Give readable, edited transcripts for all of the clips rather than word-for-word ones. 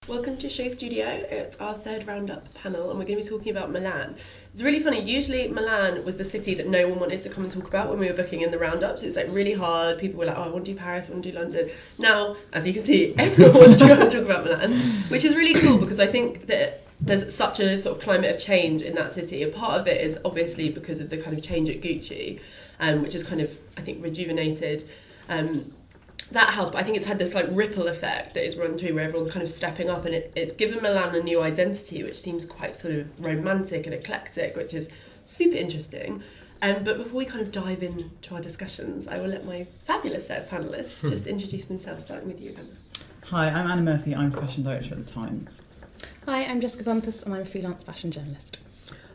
Welcome to SHOWstudio. It's our third roundup panel and we're going to be talking about Milan. It's really funny, usually Milan was the city that no one wanted to come and talk about when we were booking in the roundups. It's like really hard, people were like, oh, I want to do Paris, I want to do London. Now, as you can see, everyone wants to talk about Milan, which is really cool because I think that there's such a sort of climate of change in that city, and part of it is obviously because of the kind of change at Gucci, which is kind of, I think, rejuvenated that house, but I think it's had this like ripple effect that is run through where everyone's kind of stepping up, and it's given Milan a new identity which seems quite sort of romantic and eclectic, which is super interesting. But before we kind of dive into our discussions, I will let my fabulous set of panellists just introduce themselves, starting with you, Anna. Hi, I'm Anna Murphy, I'm fashion director at The Times. Hi, I'm Jessica Bumpus and I'm a freelance fashion journalist.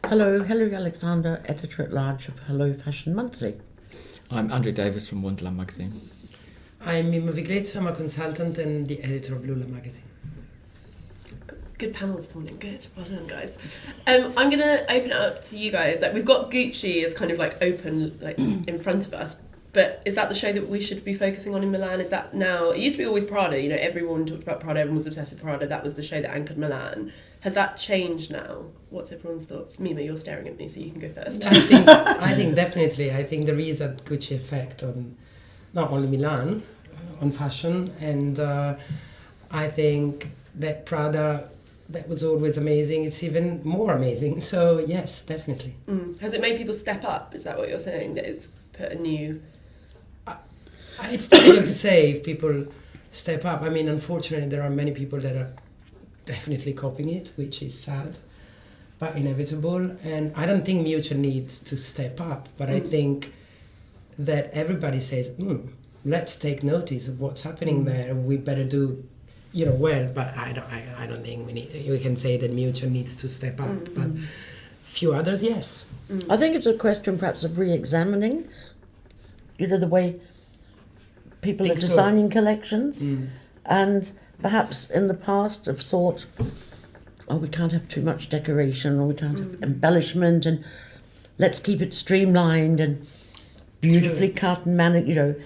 Hello, Hilary Alexander, editor-at-large of Hello Fashion Monthly. I'm Andrew Davis from Wonderland magazine. I'm Mimma Viglezio, I'm a consultant and the editor of Lula magazine. Good panel this morning, good. Well done, guys. I'm going to open it up to you guys. Like, we've got Gucci as kind of like open like in front of us, but is that the show that we should be focusing on in Milan? Is that now, it used to be always Prada, you know, everyone talked about Prada, everyone was obsessed with Prada, that was the show that anchored Milan. Has that changed now? What's everyone's thoughts? Mimma, you're staring at me, so you can go first. I think definitely, I think there is a Gucci effect on not only Milan, on fashion, and I think that Prada, that was always amazing, it's even more amazing, so yes, definitely. Has it made people step up? Is that what you're saying, that it's put a new... It's difficult to say if people step up. I mean, unfortunately there are many people that are definitely copying it, which is sad but inevitable, and I don't think Miuccia needs to step up, but I think that everybody says, let's take notice of what's happening there. We better do, well. But I don't think we can say that Miuccia needs to step up. But a few others, yes. I think it's a question perhaps of re-examining, the way people are designing collections, and perhaps in the past have thought, we can't have too much decoration, or we can't have embellishment, and let's keep it streamlined and beautifully cut and managed,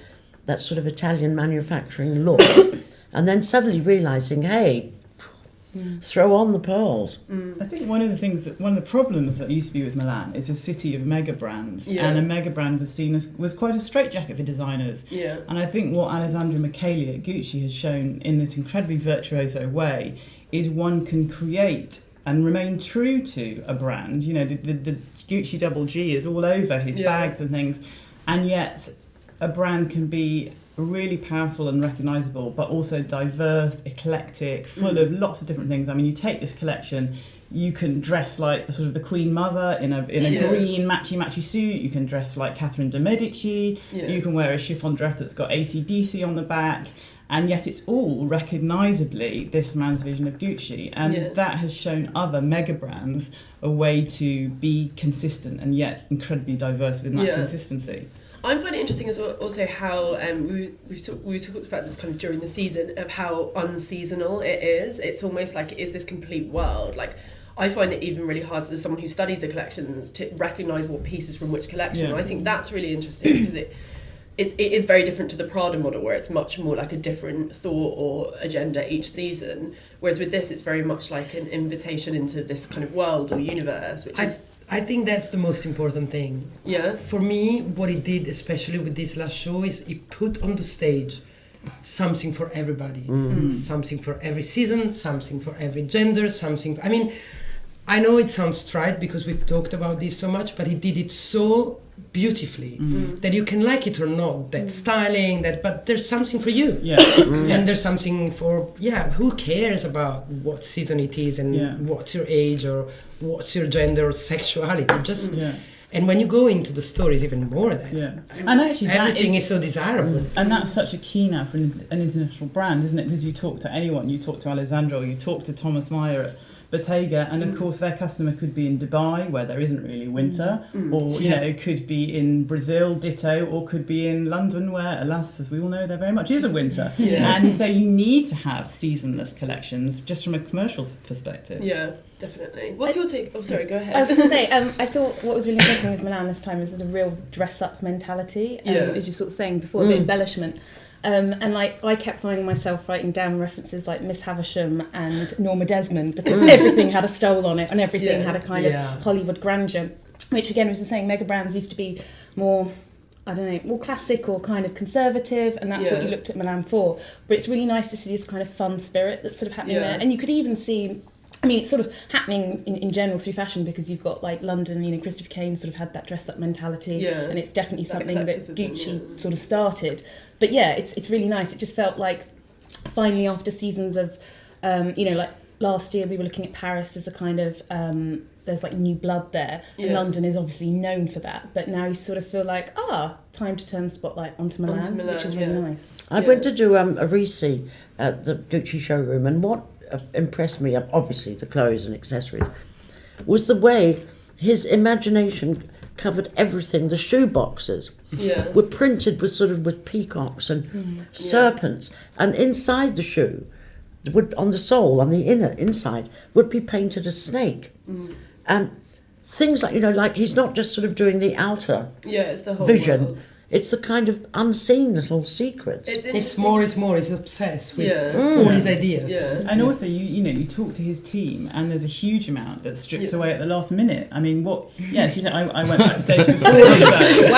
that sort of Italian manufacturing look, and then suddenly realising, hey, throw on the pearls. I think one of the problems that used to be with Milan is a city of mega brands, and a mega brand was quite a straitjacket for designers. Yeah. And I think what Alessandra Michele at Gucci has shown in this incredibly virtuoso way is one can create and remain true to a brand. The Gucci double G is all over his bags and things, and yet a brand can be really powerful and recognisable, but also diverse, eclectic, full of lots of different things. I mean, you take this collection, you can dress like the Queen Mother in a green matchy suit. You can dress like Catherine de Medici. You can wear a chiffon dress that's got AC/DC on the back, and yet it's all recognisably this man's vision of Gucci, and that has shown other mega brands a way to be consistent and yet incredibly diverse within that consistency. I find it interesting as well, also how we talked about this kind of during the season of how unseasonal it is. It's almost like it is this complete world. Like, I find it even really hard as someone who studies the collections to recognise what pieces from which collection. And I think that's really interesting because it is very different to the Prada model, where it's much more like a different thought or agenda each season. Whereas with this, it's very much like an invitation into this kind of world or universe, which is... I think that's the most important thing. Yeah. For me, what it did, especially with this last show, is it put on the stage something for everybody. Something for every season, something for every gender, I mean, I know it sounds trite because we've talked about this so much, but it did it so beautifully that you can like it or not, that styling, but there's something for you. Yeah. And there's something for, who cares about what season it is and what's your age or what's your gender or sexuality. And when you go into the stories, even more than and actually everything is so desirable. And that's such a key now for an international brand, isn't it? Because you talk to anyone, you talk to Alessandro, you talk to Thomas Meyer at Bottega, and of course their customer could be in Dubai, where there isn't really winter, or it could be in Brazil, ditto, or could be in London, where, alas, as we all know, there very much is a winter. And so you need to have seasonless collections, just from a commercial perspective. Yeah, definitely. What's your take? Oh, sorry, go ahead. I was going to say, I thought what was really interesting with Milan this time is there's a real dress-up mentality, as you're sort of saying before, the embellishment. And like I kept finding myself writing down references like Miss Havisham and Norma Desmond because everything had a stole on it and everything had a kind of Hollywood grandeur, which again was the same. Mega brands used to be more, I don't know, more classic or kind of conservative, and that's what you looked at Milan for. But it's really nice to see this kind of fun spirit that's sort of happening there. And you could even see, I mean, it's sort of happening in general through fashion because you've got like London, you know, Christopher Kane sort of had that dressed up mentality, and it's definitely something that Gucci sort of started. But yeah, it's really nice. It just felt like finally after seasons of, you know, like last year we were looking at Paris as a kind of, there's like new blood there. And London is obviously known for that. But now you sort of feel like, time to turn the spotlight onto Milan, which is really nice. I went to do a re-see at the Gucci showroom, and what impressed me, obviously the clothes and accessories, was the way his imagination covered everything. The shoe boxes were printed with peacocks and serpents, and inside the shoe, on the sole, on the inside, would be painted a snake. And things like, you know, like he's not just sort of doing the outer it's the whole vision. world. It's the kind of unseen little secrets. It's more. He's obsessed with all his ideas. And also, you talk to his team, and there's a huge amount that's stripped away at the last minute. I mean, she said, I went backstage before the show.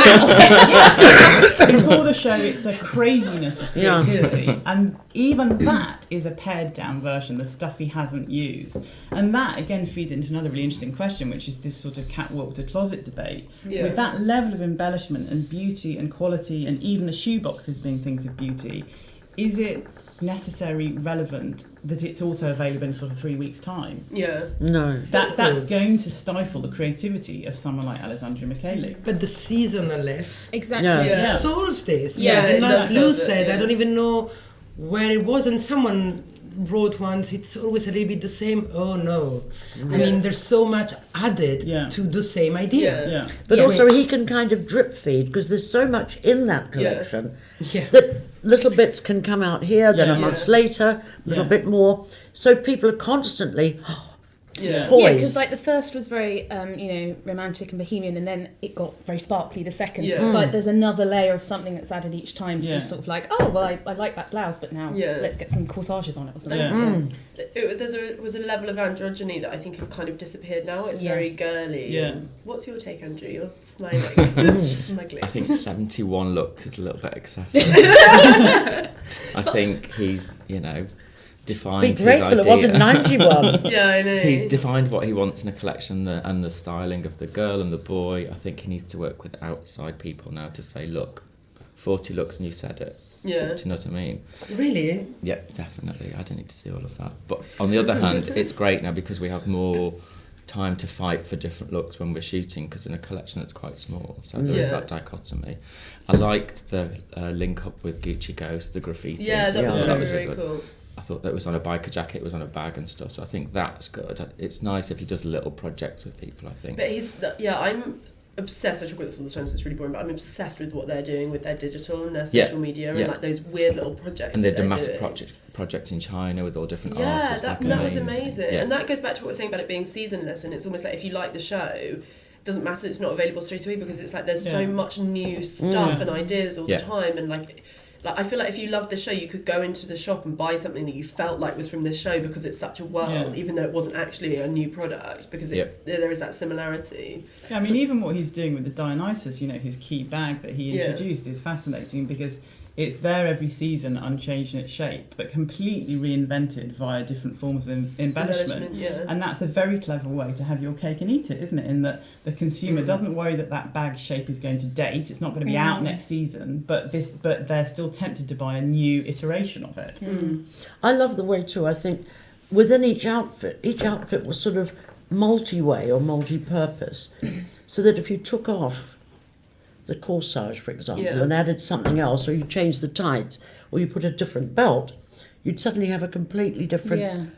Wow. Before the show, it's a craziness of creativity. And even that is a pared down version, the stuff he hasn't used. And that, again, feeds into another really interesting question, which is this sort of catwalk to closet debate. With that level of embellishment and beauty and quality, and even the shoe boxes being things of beauty, is it necessary, relevant that it's also available in sort of 3 weeks' time? No. That's going to stifle the creativity of someone like Alessandra Michele. But the seasonalness solves this. And as Lou said, I don't even know where it was, and someone wrote once, it's always a little bit the same. Oh no. I mean, there's so much added to the same idea. But also he can kind of drip feed, because there's so much in that collection that little bits can come out here, then a month later, a little bit more. So people are constantly poised. Because like the first was very, romantic and bohemian, and then it got very sparkly the second. So it's like there's another layer of something that's added each time. So it's sort of like, I like that blouse, but now let's get some corsages on it or something. There was a level of androgyny that I think has kind of disappeared now. It's very girly. What's your take, Andrew? You're smiling. I think 71 look is a little bit excessive. I think he's, defined be grateful his idea. It wasn't 91. I know. He's defined what he wants in a collection, and the styling of the girl and the boy. I think he needs to work with outside people now to say, look, 40 looks and you said it. Do you know what I mean? Really? Yeah, definitely. I don't need to see all of that. But on the other hand, it's great now because we have more time to fight for different looks when we're shooting, because in a collection that's quite small, so there's that dichotomy. I liked the link up with Gucci Ghost, the graffiti. That was very cool. I thought that was on a biker jacket, it was on a bag and stuff, so I think that's good. It's nice if he does little projects with people, I think. But I'm obsessed, I talk about this all the time so it's really boring, but I'm obsessed with what they're doing with their digital and their social media and like those weird little projects. And they're doing massive projects in China with all different artists. That was amazing. And that goes back to what we're saying about it being seasonless, and it's almost like if you like the show, it doesn't matter it's not available straight away, because it's like there's so much new stuff and ideas all the time, and like I feel like if you loved the show, you could go into the shop and buy something that you felt like was from this show, because it's such a world, even though it wasn't actually a new product, because there is that similarity. Yeah, I mean, even what he's doing with the Dionysus, his key bag that he introduced is fascinating, because it's there every season, unchanged in its shape, but completely reinvented via different forms of embellishment. And that's a very clever way to have your cake and eat it, isn't it? In that the consumer doesn't worry that bag shape is going to date, it's not going to be out next season, but they're still tempted to buy a new iteration of it. I love the way too, I think, within each outfit was sort of multi-way or multi-purpose, so that if you took off the corsage, for example, and added something else, or you changed the tights, or you put a different belt, you'd suddenly have a completely different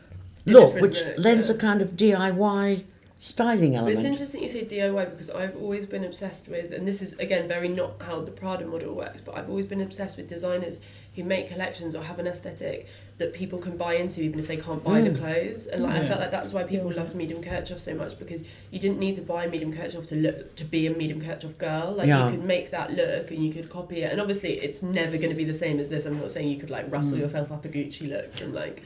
look, which lends a kind of DIY styling element. But it's interesting you say DIY, because I've always been obsessed with, and this is again very not how the Prada model works, but I've always been obsessed with designers who make collections or have an aesthetic that people can buy into even if they can't buy the clothes. And like I felt like that's why people loved Medium Kirchhoff so much, because you didn't need to buy Medium Kirchhoff to be a Medium Kirchhoff girl. Like you could make that look and you could copy it. And obviously it's never going to be the same as this. I'm not saying you could like rustle yourself up a Gucci look from like,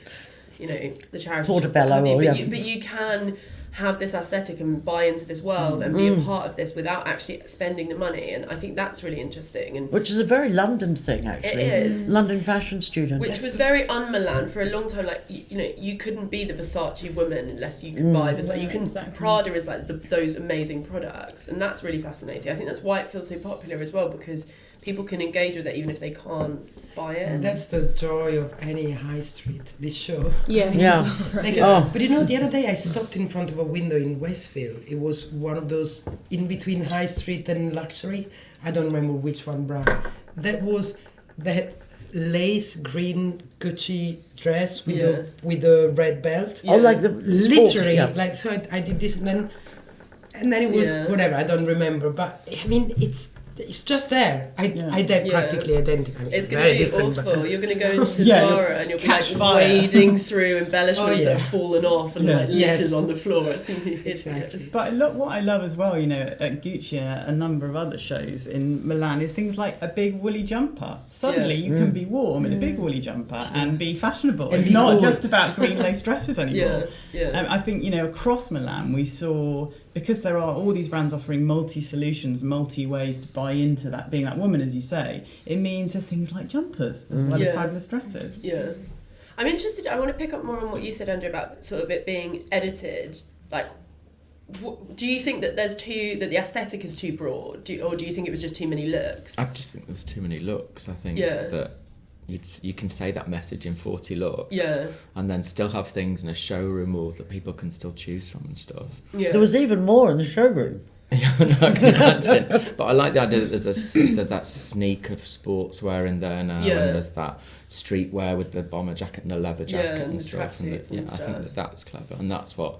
you know, the charity Portobello, but you can have this aesthetic and buy into this world and be a part of this without actually spending the money. And I think that's really interesting. And which is a very London thing, actually. It is. London fashion student. Which was very un-Milan for a long time. Like, you know, you couldn't be the Versace woman unless you could buy Versace. You couldn't. Exactly. Prada is like those amazing products, and that's really fascinating. I think that's why it feels so popular as well, because people can engage with it even if they can't buy it. That's the joy of any high street, this show. Yeah. But you know, the other day I stopped in front of a window in Westfield. It was one of those in between high street and luxury. I don't remember which one brand. That was that lace green Gucci dress with the red belt. Oh, like the literally, sport, like, so I did this and then it was whatever, I don't remember. But I mean, it's just there. I did practically identical. It's going to be awful. You're going to go into Zara and you'll be like wading through embellishments that have fallen off and like litters on the floor. It's going to be hideous. But look, what I love as well, you know, at Gucci and a number of other shows in Milan is things like a big woolly jumper. Suddenly you can be warm in a big woolly jumper and be fashionable. It's not just about green lace dresses anymore. I think, you know, across Milan we saw, because there are all these brands offering multi-solutions, multi-ways to buy into that, being that woman, as you say, it means there's things like jumpers as well as fabulous dresses. Yeah. I'm interested, I want to pick up more on what you said, Andrew, about sort of it being edited. Like, do you think that that the aesthetic is too broad? Or do you think it was just too many looks? I just think there was too many looks. I think that you can say that message in 40 looks and then still have things in a showroom or that people can still choose from and stuff. There was even more in the showroom. Yeah, I can imagine. But I like the idea that there's that sneak of sportswear in there now, and there's that streetwear with the bomber jacket and the leather jacket and stuff. And I think that's clever, and that's what,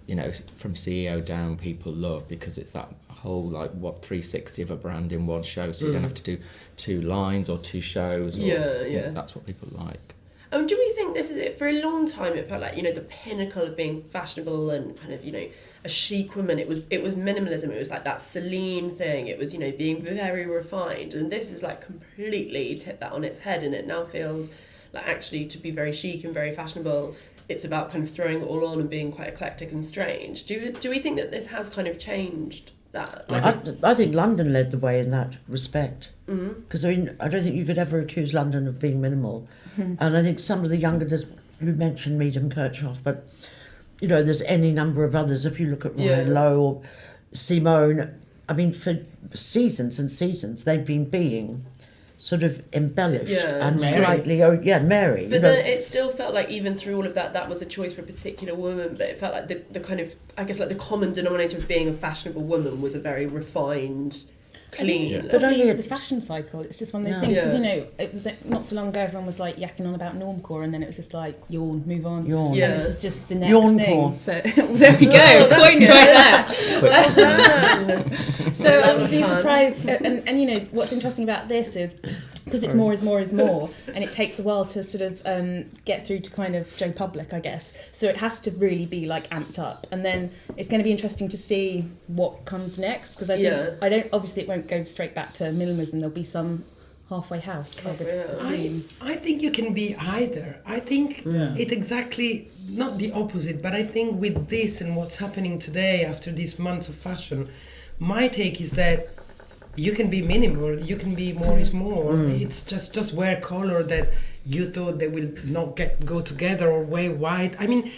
you know, from CEO down people love, because it's that whole 360 of a brand in one show, so you don't have to do two lines or two shows. That's what people like. Do we think this is it? For a long time it felt like, you know, the pinnacle of being fashionable and kind of, you know, a chic woman. It was minimalism. It was like that Celine thing. It was, you know, being very refined. And this is like completely tipped that on its head, and it now feels like actually to be very chic and very fashionable, it's about kind of throwing it all on and being quite eclectic and strange. Do we think that this has kind of changed that? I think London led the way in that respect. Because I don't think you could ever accuse London of being minimal. And I think some of the younger, you mentioned Medium Kirchhoff, but you know, there's any number of others. If you look at Ryan Lowe or Simone, I mean, for seasons and seasons, they've been being sort of embellished and slightly, Mary. But then it still felt like even through all of that was a choice for a particular woman, but it felt like the kind of, I guess, like the common denominator of being a fashionable woman was a very refined, clean. But only the fashion cycle, it's just one of those things, because you know, it was not so long ago everyone was like yakking on about normcore, and then it was just like yawn, move on. Yawn. And this is just the next yawn thing. core. So there we go, point right there. So I was really surprised, and you know what's interesting about this is because it's more is more is more, and it takes a while to sort of get through to kind of Joe Public, I guess. So it has to really be like amped up, and then it's going to be interesting to see what comes next, because I think obviously it won't go straight back to minimalism. There'll be some halfway house, I would assume. I think you can be either. I think it exactly, not the opposite, but I think with this and what's happening today after these months of fashion, my take is that you can be minimal, you can be more is more. It's just wear color that you thought they will not go together, or wear white. I mean,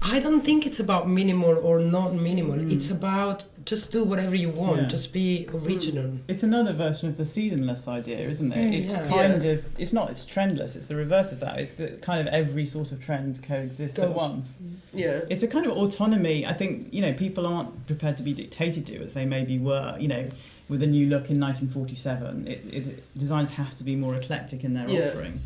I don't think it's about minimal or not minimal. It's about just do whatever you want, just be original. It's another version of the seasonless idea, isn't it? It's kind of, it's trendless, it's the reverse of that. It's the kind of every sort of trend coexists at once. It's a kind of autonomy. I think, you know, people aren't prepared to be dictated to as they maybe were, you know, with a new look in 1947. Designers have to be more eclectic in their offering.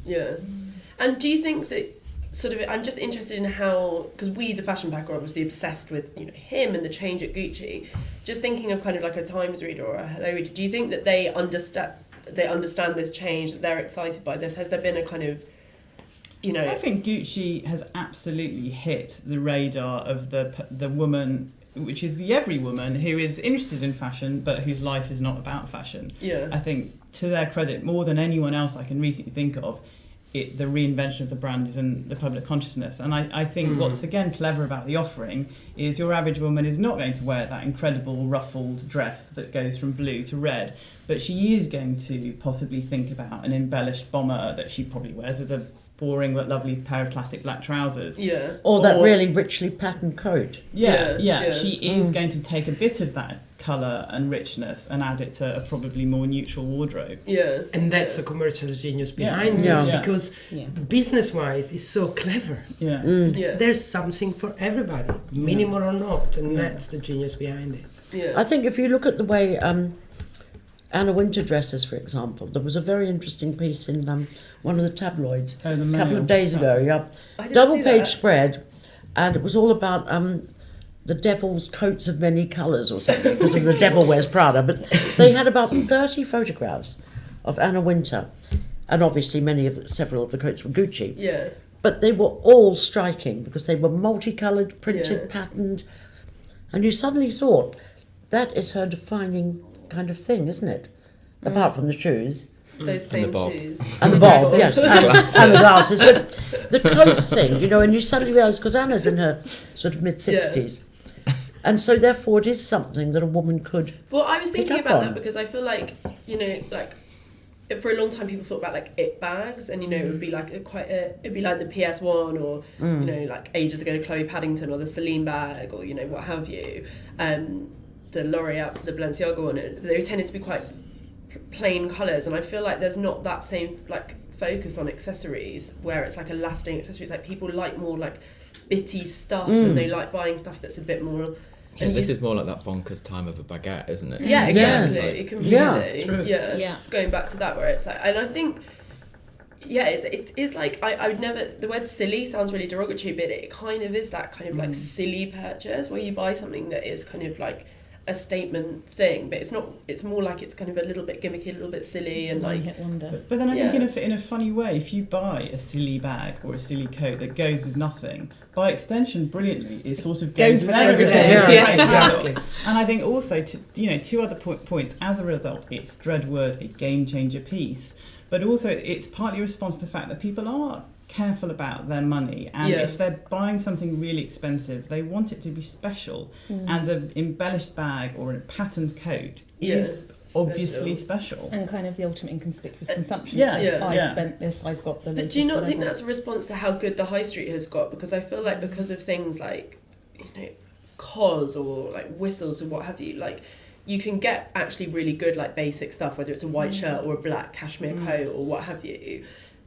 And do you think that sort of, I'm just interested in how, because we, the fashion pack, are obviously obsessed with, you know, him and the change at Gucci. Just thinking of kind of like a Times reader or a Hello reader, do you think that they understand they understand this change, that they're excited by this? Has there been a kind of, I think Gucci has absolutely hit the radar of the woman, which is the every woman who is interested in fashion but whose life is not about fashion. Yeah. I think, to their credit, more than anyone else I can recently think of, the reinvention of the brand is in the public consciousness. And I think what's again clever about the offering is your average woman is not going to wear that incredible ruffled dress that goes from blue to red, but she is going to possibly think about an embellished bomber that she probably wears with a boring but lovely pair of classic black trousers. Yeah. Or that really richly patterned coat. Yeah. She is going to take a bit of that colour and richness and add it to a probably more neutral wardrobe. Yeah. And that's the commercial genius behind this, because business-wise it's so clever. Yeah. There's something for everybody, minimal or not, and that's the genius behind it. Yeah. I think if you look at the way Anna Wintour dresses, for example, there was a very interesting piece in one of the tabloids a couple of days ago. Double-page spread, and it was all about the devil's coats of many colours or something, because of the devil wears Prada. But they had about 30 photographs of Anna Wintour, and obviously several of the coats were Gucci. Yeah. But they were all striking because they were multicoloured, printed, patterned, and you suddenly thought, that is her defining kind of thing, isn't it? Apart from the shoes. Those same shoes. And the bob, yes, and the glasses. But the coat thing, and you suddenly realise, because Anna's in her sort of mid-60s, and so therefore it is something that a woman could. Well, I was thinking pick up about on. that because I feel like, for a long time people thought about like it bags, and it would be like it'd be like the PS1 or like ages ago Chloe Paddington or the Celine bag or what have you. The L'Oreal, the Balenciaga one, they tended to be quite plain colours, and I feel like there's not that same like focus on accessories where it's like a lasting accessory. It's like people like more like bitty stuff, and they like buying stuff that's a bit more. Yeah, this is more like that bonkers time of a baguette, isn't it? Yeah, exactly. Yes. It completely. True. Yeah. It's going back to that where it's like, and I think. Yeah, it's like I would never. The word silly sounds really derogatory, but it kind of is that kind of like silly purchase where you buy something that is kind of like a statement thing, but it's not. It's more like it's kind of a little bit gimmicky, a little bit silly, and like. Hit wonder. But then I think in a funny way, if you buy a silly bag or a silly coat that goes with nothing, by extension, brilliantly, it sort of goes with everything. Exactly. And I think also, two other points. As a result, it's Dreadword, a game changer piece, but also it's partly a response to the fact that people are careful about their money, and if they're buying something really expensive, they want it to be special, and an embellished bag or a patterned coat is obviously special and kind of the ultimate inconspicuous consumption. I've spent this, I've got the latest. But do you not think whatever. that's a response to how good the high street has got? Because I feel like because of things like COS or like whistles or what have you, like you can get actually really good like basic stuff, whether it's a white shirt or a black cashmere coat or what have you.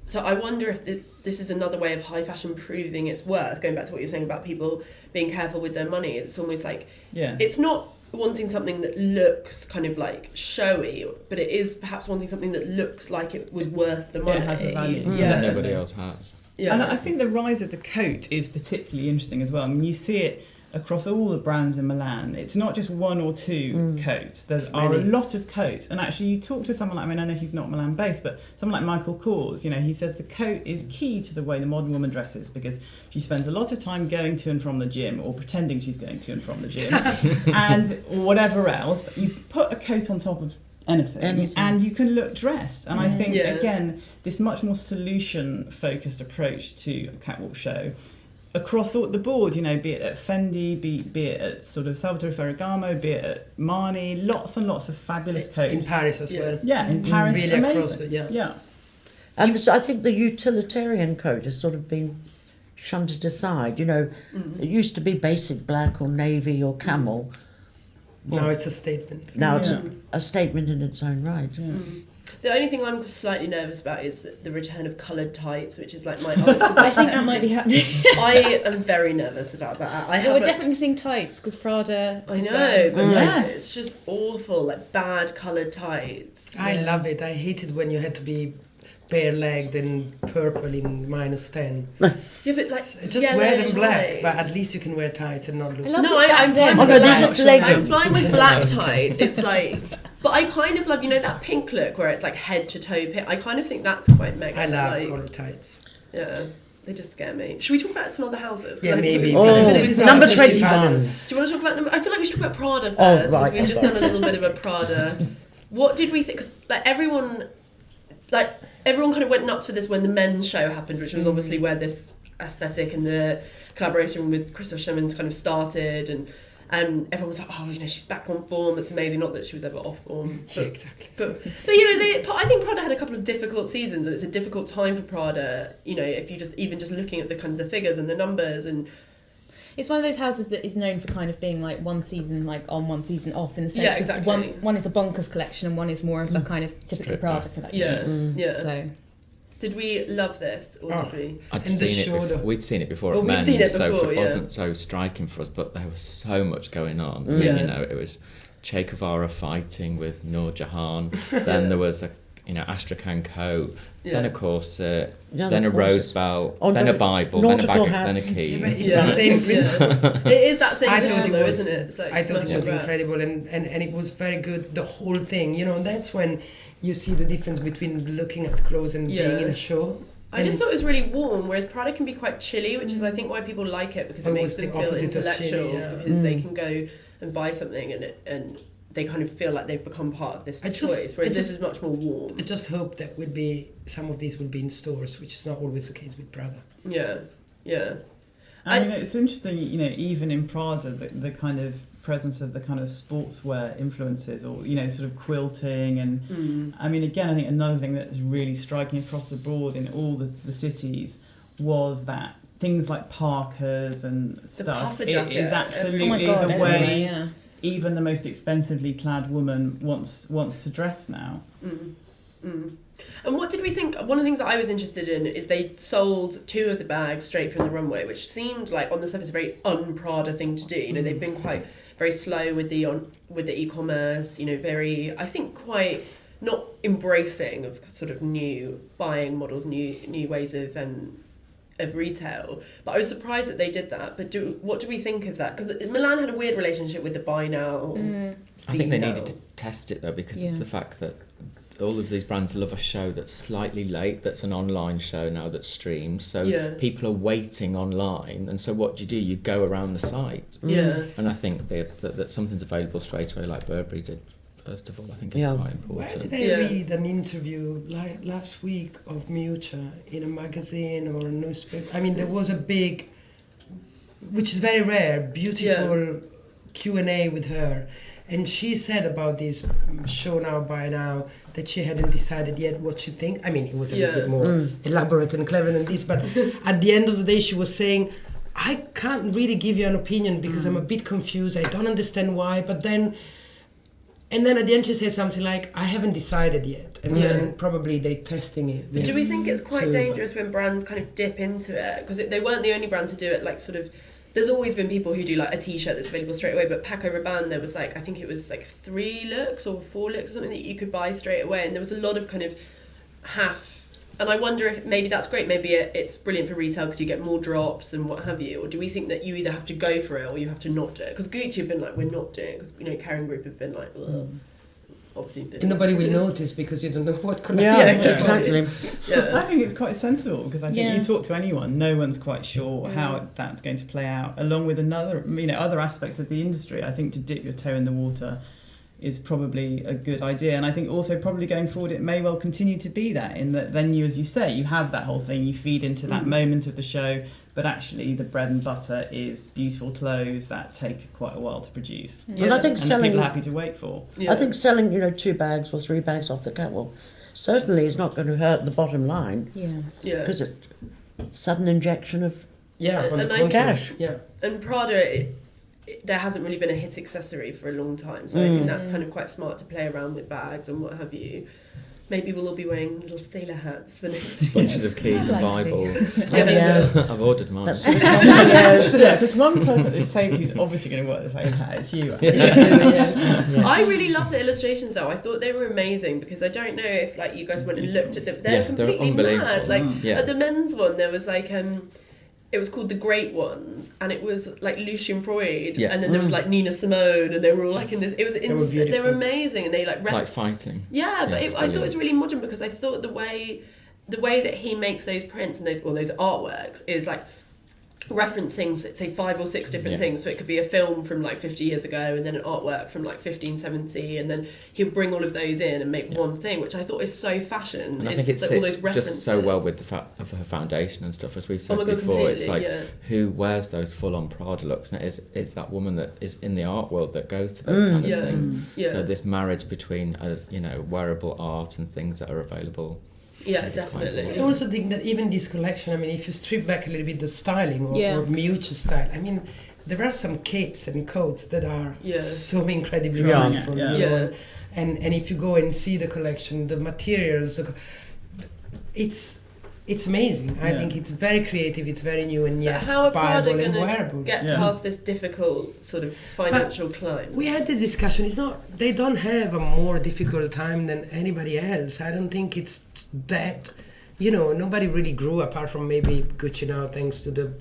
So I wonder if this is another way of high fashion proving its worth. Going back to what you're saying about people being careful with their money, it's almost like it's not wanting something that looks kind of like showy, but it is perhaps wanting something that looks like it was worth the money. It has a value. That nobody else has. Yeah. And I think the rise of the coat is particularly interesting as well. I mean, you see it across all the brands in Milan. It's not just one or two coats. There are a lot of coats. And actually, you talk to someone like, I know he's not Milan based, but someone like Michael Kors, he says the coat is key to the way the modern woman dresses because she spends a lot of time going to and from the gym or pretending she's going to and from the gym and whatever else. You put a coat on top of anything and you can look dressed. And I think, again, this much more solution-focused approach to a catwalk show across all the board, be it at Fendi, be it at sort of Salvatore Ferragamo, be it at Marni, lots and lots of fabulous coats. In Paris as well. Yeah, in Paris, really amazing. Yeah. And I think the utilitarian coat has sort of been shunted aside. It used to be basic black or navy or camel. Now it's a statement. Now it's a statement in its own right. Yeah. The only thing I'm slightly nervous about is the return of coloured tights, which is like my ultimate. I think that might be happening. I am very nervous about that. We're definitely seeing tights because Prada. I know, but it's just awful, like bad coloured tights. I love it. I hated when you had to be bare-legged and purple in -10. Yeah, but like Just wear them black, but at least you can wear tights and not look. I'm flying Oh, no, these are leggings. I'm flying with black tights. It's like, but I kind of love, you know, that pink look where it's like head to toe pink. I kind of think that's quite mega. I love like, color tights. Yeah, they just scare me. Should we talk about some other houses? Yeah, maybe. Number 21. Do you want to talk about number? I feel like we should talk about Prada first. Oh, right. Because we've just done a little bit of a Prada. What did we think? Because everyone kind of went nuts for this when the men's show happened, which was obviously where this aesthetic and the collaboration with Christoph Schemmens kind of started, and everyone was like, oh, you know, she's back on form. It's amazing. Not that she was ever off form. But, Yeah, exactly. But you know, I think Prada had a couple of difficult seasons, and it's a difficult time for Prada. You know, if you just looking at the kind of the figures and the numbers and. It's one of those houses that is known for kind of being like one season like on, one season off, in the sense Yeah, exactly. one is a bonkers collection and one is more of a kind of typically Prada collection. Yeah, yeah. So, did we love this, or did we? We'd seen it before. Well, at we'd men's, seen it so before, it wasn't so striking for us. But there was so much going on. You know, it was Che Guevara fighting with Noor Jahan. Then there was a Astrakhan coat. Then a corset. Then a rose belt. Then a Bible. Then a bag. Then a key. It's the same principle. It is that same principle, though, isn't it? It's like I thought it was incredible, and it was very good. The whole thing, you know, that's when you see the difference between looking at clothes and being in a show. I just thought it was really warm, whereas Prada can be quite chilly, which is I think why people like it, because it makes them feel intellectual, because they can go and buy something and they kind of feel like they've become part of this choice, whereas this is much more warm. I just hope that some of these will be in stores, which is not always the case with Prada. Yeah, yeah. I mean, it's interesting, you know, even in Prada, the kind of presence of the kind of sportswear influences, or, you know, sort of quilting. And I mean, again, I think another thing that is really striking across the board in all the cities was that things like parkas and stuff, it is absolutely the way even the most expensively clad woman wants to dress now. And what did we think? One of the things that I was interested in is they sold 2 of the bags straight from the runway, which seemed like on the surface a very un-Prada thing to do. You know, they've been quite very slow with the e-commerce. You know, very, I think, quite not embracing of sort of new buying models, new ways of retail. But I was surprised that they did that. But what do we think of that? Because Milan had a weird relationship with the buy now. I think they needed to test it though, because of the fact that all of these brands love a show that's slightly late, that's an online show now that's streamed, so people are waiting online, and so what do? You go around the site. And I think that something's available straight away, like Burberry did. First of all, I think it's quite important. Where did I read an interview last week of Miuccia in a magazine or a newspaper? I mean, there was a big, which is very rare, beautiful Q&A with her. And she said about this show now by now that she hadn't decided yet what she thinks. I mean, it was a little bit more elaborate and clever than this, but at the end of the day, she was saying, I can't really give you an opinion because I'm a bit confused. I don't understand why. But then at the end she said something like, I haven't decided yet. And then probably they're testing it. But do we think it's quite dangerous when brands kind of dip into it? Because they weren't the only brand to do it, like sort of. There's always been people who do like a t-shirt that's available straight away, but Paco Rabanne, there was like, I think it was like 3 looks or 4 looks or something that you could buy straight away, and there was a lot of kind of half, and I wonder if maybe that's great, maybe it's brilliant for retail because you get more drops and what have you, or do we think that you either have to go for it or you have to not do it? Because Gucci have been like, we're not doing it, because, you know, Kering Group have been like, obviously. And nobody will notice because you don't know what collection. Yeah, exactly. I think it's quite sensible, because I think you talk to anyone, no one's quite sure how that's going to play out, along with other aspects of the industry. I think to dip your toe in the water is probably a good idea, and I think also probably going forward it may well continue to be that, in that then you, as you say, you have that whole thing, you feed into that moment of the show, but actually the bread and butter is beautiful clothes that take quite a while to produce. And I think selling, people are happy to wait for. I think selling 2 bags or 3 bags off the catwalk certainly is not going to hurt the bottom line. Because it's sudden injection of cash. And Prada, there hasn't really been a hit accessory for a long time, so I think that's kind of quite smart to play around with bags and what have you. maybe we'll all be wearing little sailor hats for next year. Bunches of keys and Bibles. Yes. I've ordered mine. That's There's one person at this table who's obviously going to wear the same hat. It's you. I really love the illustrations though. I thought they were amazing because I don't know if like you guys went and looked at them. They're completely mad. Like at the men's one, there was like it was called The Great Ones, and it was like Lucian Freud, and then there was like Nina Simone, and they were all like in this. It was they were amazing, and they like fighting. Yeah, but I thought it was really modern because I thought the way that he makes those prints and those artworks is like referencing say 5 or 6 different things. So it could be a film from like 50 years ago, and then an artwork from like 1570, and then he'll bring all of those in and make one thing, which I thought is so fashion. And I think it sits just so well with the fact of her foundation and stuff, as we've said before. It's like who wears those full-on Prada looks, and it's that woman that is in the art world that goes to those kind of things. So this marriage between wearable art and things that are available. Yeah, definitely. I also think that even this collection, I mean, if you strip back a little bit the styling or Miuccia style, I mean, there are some capes and coats that are so incredibly beautiful. And if you go and see the collection, the materials, it's amazing. I think it's very creative, it's very new, and yet how are Prada and wearable. Get past this difficult sort of financial climb? We had the discussion. They don't have a more difficult time than anybody else. I don't think it's that. Nobody really grew apart from maybe Gucci now, thanks to the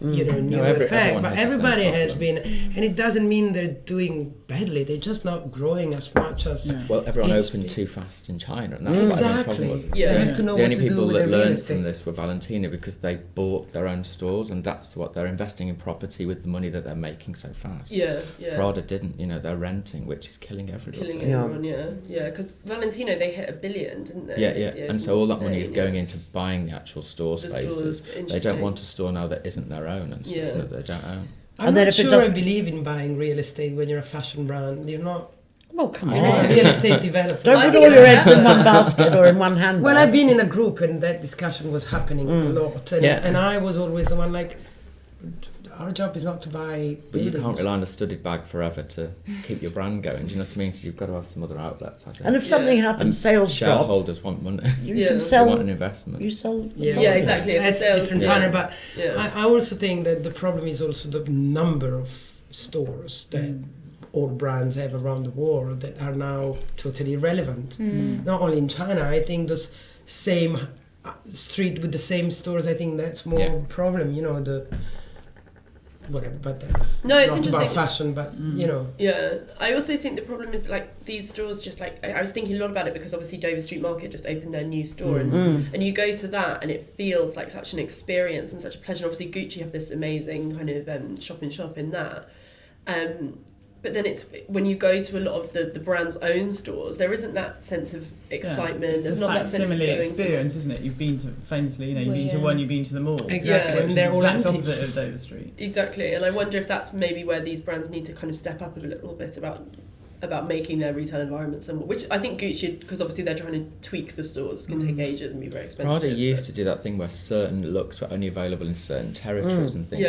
new effect. But everybody has been, and it doesn't mean they're doing badly. They're just not growing as much as. Well, everyone opened too fast in China, and that's what the problem was. They have to know the what only to do people with that their real learned estate. from this were Valentina, because they bought their own stores, and that's what they're investing in property with the money that they're making so fast. Prada didn't. They're renting, which is killing everyone. Because Valentino, they hit $1 billion, didn't they? And so all that money is going into buying the actual store spaces. They don't want a store now that isn't their own and stuff that they don't own. I'm not sure I believe in buying real estate when you're a fashion brand. You're not. Well, come You're not a real estate developer. Don't put all your eggs in one basket or in one handbag. Well, I've been in a group and that discussion was happening a lot. And I was always the one like, our job is not to buy But you can't rely on a studded bag forever to keep your brand going. Do you know what I mean? So you've got to have some other outlets, I think. And if something happens, sales drop. Shareholders want money. You can sell. They want an investment. You sell. Exactly. That's a different genre. But I also think that the problem is also the number of stores that all brands have around the world that are now totally irrelevant. Not only in China. I think those same street with the same stores, I think that's more of a problem. Whatever, but that's it's not interesting about fashion, but I also think the problem is like these stores just like I was thinking a lot about it because obviously Dover Street Market just opened their new store and you go to that and it feels like such an experience and such a pleasure. And obviously Gucci have this amazing kind of shop in that, but then it's when you go to a lot of the brand's own stores, there isn't that sense of excitement. It's There's a not that sense of facsimile going experience, isn't it? You've been to famously, you've been to one, you've been to them all. Exactly, Which is they're all exact empty. opposite of Dover Street. Exactly, and I wonder if that's maybe where these brands need to kind of step up a little bit about making their retail environment somewhat, which I think Gucci, because obviously they're trying to tweak the stores, it's going to take ages and be very expensive. Prada used to do that thing where certain looks were only available in certain territories and things.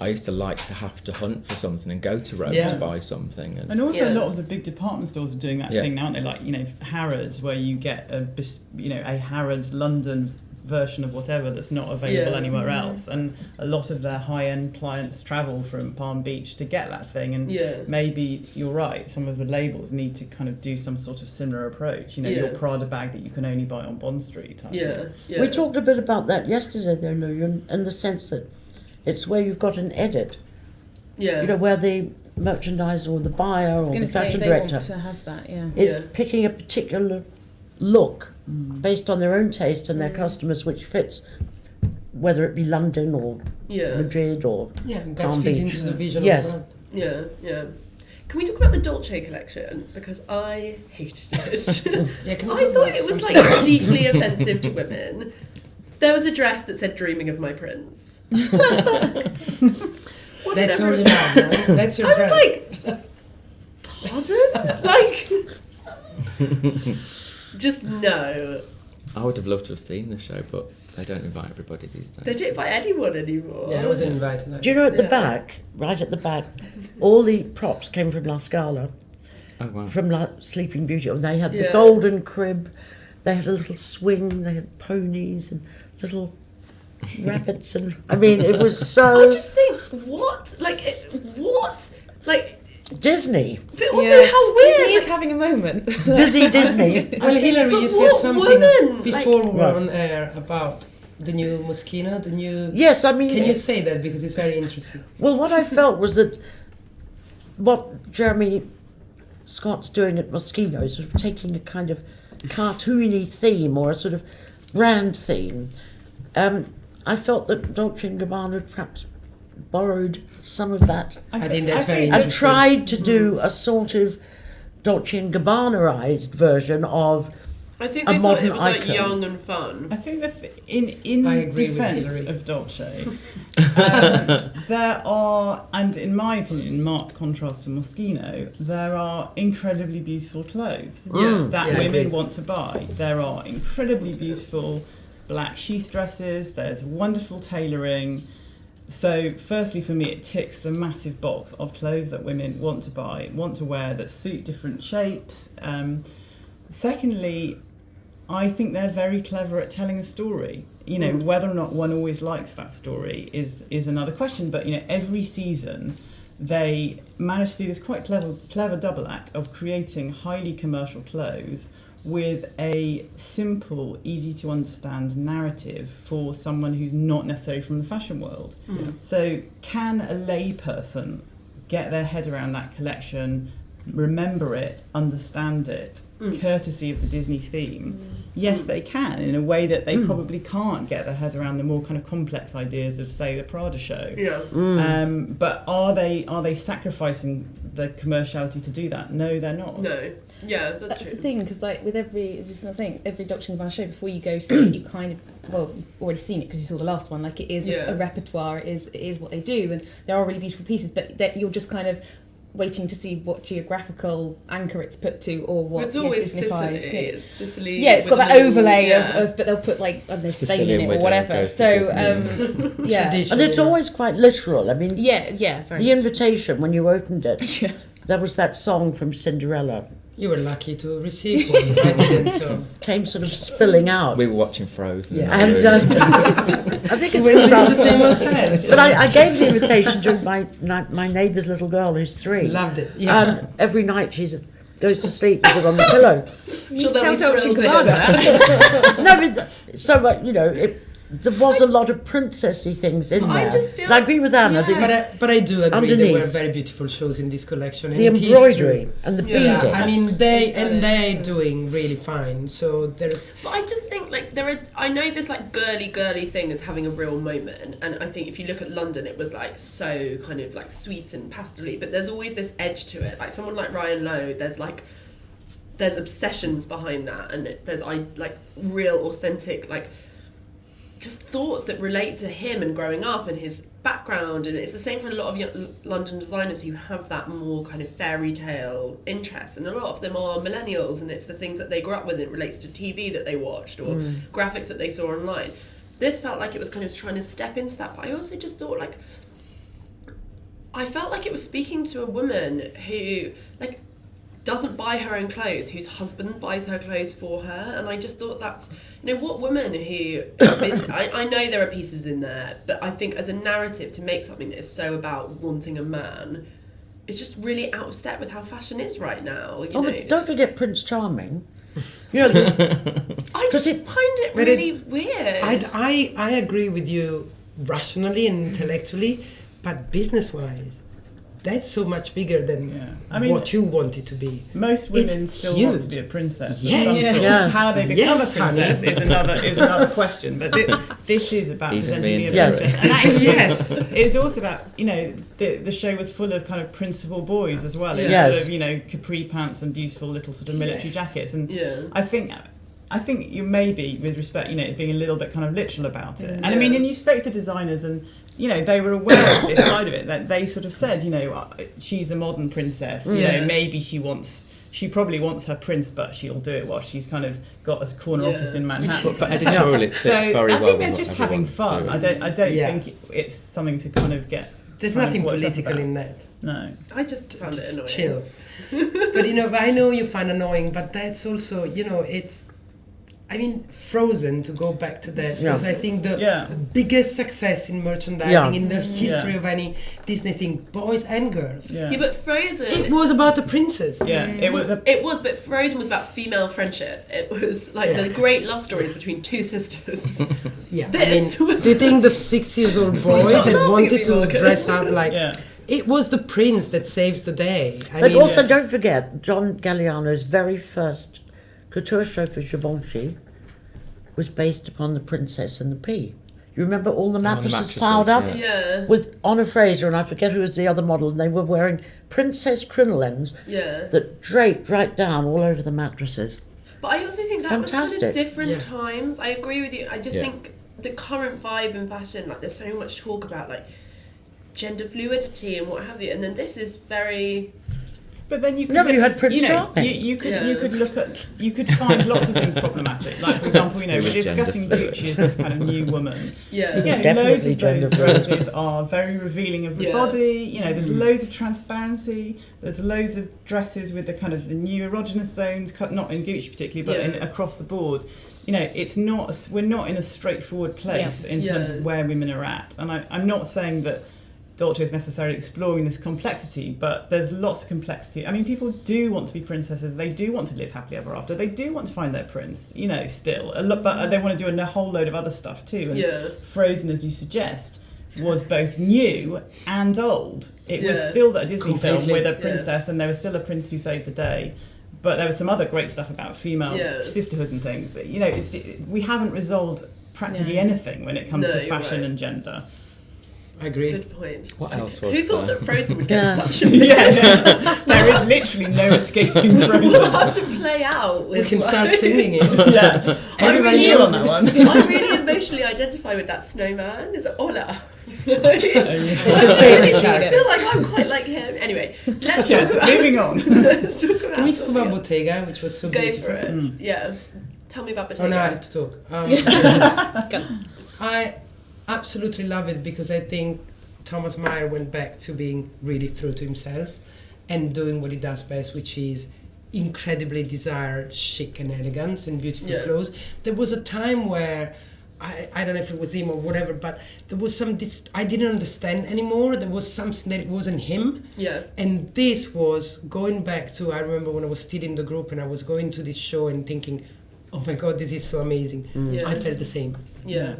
I used to like to have to hunt for something and go to Rome to buy something. And also a lot of the big department stores are doing that thing now, aren't they? Like, Harrods, where you get a Harrods London version of whatever that's not available anywhere else, and a lot of their high-end clients travel from Palm Beach to get that thing, and maybe you're right, some of the labels need to kind of do some sort of similar approach, your Prada bag that you can only buy on Bond Street type thing. We talked a bit about that yesterday though, Lou, in the sense that it's where you've got an edit, where the merchandiser or the buyer or the fashion director want to have that, is picking a particular look based on their own taste and their customers, which fits, whether it be London or Madrid or that's Palm fit Beach. into the vision Yes. of the brand. Can we talk about the Dolce collection? Because I hated it. Can we I talk thought about it was some like deeply offensive to women. There was a dress that said "Dreaming of my prince." That's all you have, right? That's your dress. I was like, pardon? Just no. I would have loved to have seen the show, but they don't invite everybody these days. They don't invite anyone anymore. I wasn't invited. Do you know at the back, right at the back, all the props came from La Scala, Oh, wow. from Sleeping Beauty. And they had the golden crib, they had a little swing, they had ponies and little rabbits, and I mean, it was so. I just think, what? Disney. But also, how weird. Disney is having a moment. Disney. Well, Hilary, you said something before we were Right. on air about the new Moschino, the new... Yes, I mean... Can you say that, because it's very interesting? Well, what I felt was that what Jeremy Scott's doing at Moschino is sort of taking a kind of cartoony theme or a sort of brand theme. I felt that Dolce & Gabbana perhaps borrowed some of that. I think that's very And interesting. tried to do a sort of Dolce & Gabbana-ized version of I think a they thought modern it was like icon. young and fun. I think that I in agree with defence Hilary. of Dolce, there are, and in my opinion, in marked contrast to Moschino, there are incredibly beautiful clothes that I women agree. want to buy. There are incredibly beautiful black sheath dresses. There's wonderful tailoring. So firstly, for me, it ticks the massive box of clothes that women want to buy, want to wear, that suit different shapes. Secondly, I think they're very clever at telling a story. You know, whether or not one always likes that story is another question. But, you know, every season they manage to do this quite clever double act of creating highly commercial clothes with a simple, easy to understand narrative for someone who's not necessarily from the fashion world. So can a lay person get their head around that collection, remember it, understand it, courtesy of the Disney theme? Yes, they can, in a way that they probably can't get their head around the more kind of complex ideas of, say, the Prada show. But are they sacrificing the commerciality to do that? No, they're not. No. Yeah, That's true. the thing, because like with every, as you were saying, every Dolce & Gabbana show, before you go see it, you kind of, well, you've already seen it because you saw the last one. Like it is a repertoire, it is what they do, and there are really beautiful pieces, but that you're just kind of waiting to see what geographical anchor it's put to, or what. It's always Disney-fied. Sicily. It's Sicily. Yeah, it's got with that a little- overlay yeah. of, but they'll put like, I don't know, Spain Sicilian in it or widow whatever. goes to So, Disney. yeah. Tradition. And it's always quite literal. I mean, Yeah, very the much. invitation, when you opened it, Yeah. there was that song from Cinderella, You were lucky to receive one. I didn't, so... came sort of spilling out. We were watching Frozen. Yeah. And I think it's We're in about the same hotel. So But I gave the invitation to my neighbour's little girl who's 3. loved it. Yeah. And every night she goes to sleep with it on the pillow. You She'll tell be Dolce & thrilled to hear Gabbana. No, but so you know, there was a lot of princessy things in there. I just feel- And I agree with Anna. But I do agree there were Underneath. very beautiful shows in this collection. The and it is embroidery true. and the Yeah, beading. I mean, they're doing really fine. So there's... But I just think like I know this like girly thing is having a real moment, and I think if you look at London, it was like so kind of like sweet and pastel-y, but there's always this edge to it. Like someone like Ryan Lowe, there's obsessions behind that, and there's like real authentic like just thoughts that relate to him and growing up and his background. And it's the same for a lot of young London designers who have that more kind of fairy tale interest, and a lot of them are millennials, and it's the things that they grew up with. It relates to TV that they watched or graphics that they saw online. This felt like it was kind of trying to step into that, but I also just thought like I felt like it was speaking to a woman who like doesn't buy her own clothes, whose husband buys her clothes for her. And I just thought that's, you know, what woman who I know there are pieces in there, but I think as a narrative to make something that is so about wanting a man, it's just really out of step with how fashion is right now. You know, but don't forget Prince Charming. You know, I just find it But really weird. I agree with you rationally and intellectually, but business-wise, that's so much bigger than I mean, what you want it to be. Most women It's still want to huge. be a princess. Yes. Of some sort. Yes. How they become Yes, a princess honey. is another question. But this is about Even presenting me me a and princess. Hilary. And actually, yes, it's also about, you know, the show was full of kind of principal boys as well. It was Yes. sort of, you know, capri pants and beautiful little sort of military jackets. And I think you may be, with respect, you know, being a little bit kind of literal about it. And I mean, and you spoke to designers, and you know, they were aware of this side of it. That they sort of said, you know, she's a modern princess. You know, maybe she probably wants her prince, but she'll do it while she's kind of got a corner office in Manhattan. But for editorial, it sits very well. I think with they're what just everyone having was fun. doing. I don't think it's something to kind of get. There's kind of nothing worked up political about. in that. No. I just found it annoying. Chill. But you know, I know you find annoying, but that's also, you know, Frozen, to go back to that, because I think the biggest success in merchandising in the history of any Disney thing, boys and girls. Yeah, but Frozen... It was about the princess. Yeah, it was, but Frozen was about female friendship. It was like the great love stories between two sisters. Yeah, do you think the 6-year-old boy that wanted to dress up like... It was the prince that saves the day. But also, don't forget, John Galliano's very first couture show for Givenchy was based upon The Princess and the Pea. You remember all the mattresses piled up? Yeah. With Honor Fraser, and I forget who was the other model, and they were wearing princess crinolines that draped right down all over the mattresses. But I also think that was kind of different times. I agree with you. I just think the current vibe in fashion, like there's so much talk about like gender fluidity and what have you, and then this is very... But then you could you had Prince Charming. You could find lots of things problematic. Like, for example, we're discussing Gucci as this kind of new woman. Loads of those dresses are very revealing of the body. There's loads of transparency. There's loads of dresses with the kind of the new erogenous zones, not in Gucci particularly, but across the board. We're not in a straightforward place in terms of where women are at. And I'm not saying that Dolce is necessarily exploring this complexity, but there's lots of complexity. I mean, people do want to be princesses. They do want to live happily ever after. They do want to find their prince, still. But they want to do a whole load of other stuff too. And Frozen, as you suggest, was both new and old. It was still a Disney film with a princess, and there was still a prince who saved the day. But there was some other great stuff about female sisterhood and things. We haven't resolved practically anything when it comes to fashion and gender. I agree. Good point. What else was Who thought that Frozen would get such a... There is literally no escaping Frozen. We'll have to play out with... We can start singing it. Everybody knew on that one. I really emotionally identify with that snowman. Is it Ola? It's a favourite I feel like I'm quite like him. Anyway, let's talk about... Moving on. Let's talk about... Can we talk about Bottega, which was so beautiful? Go for it. Yeah. Tell me about Bottega. Oh, no, I have to talk. Go. I absolutely love it because I think Thomas Meyer went back to being really true to himself and doing what he does best, which is incredibly desired chic and elegance and beautiful clothes. There was a time where I don't know if it was him or whatever, but there was I didn't understand anymore. There was something that it wasn't him. Yeah. And this was going back to, I remember when I was still in the group and I was going to this show and thinking, oh my God, this is so amazing. I felt the same. Yeah.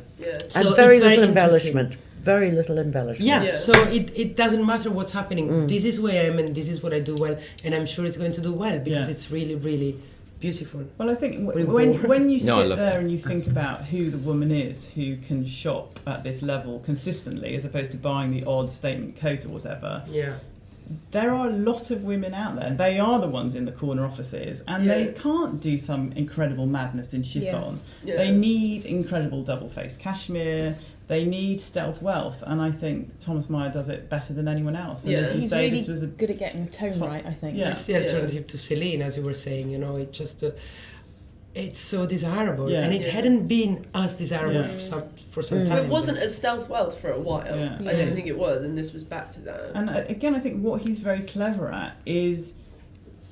So and very little embellishment. Very little embellishment. Yeah. So it doesn't matter what's happening. This is who I am and this is what I do well, and I'm sure it's going to do well because it's really, really beautiful. Well, I think when you sit there and you think about who the woman is who can shop at this level consistently as opposed to buying the odd statement coat or whatever, there are a lot of women out there. They are the ones in the corner offices, and they can't do some incredible madness in chiffon. They need incredible double-faced cashmere. They need stealth wealth, and I think Thomas Meyer does it better than anyone else. And as you He's say, really this was good at getting tone right, I think. It's the alternative to Celine, as you were saying. It just it's so desirable, and it hadn't been as desirable for some time. It wasn't as stealth wealth for a while. I don't think it was, and this was back to that. And again, I think what he's very clever at is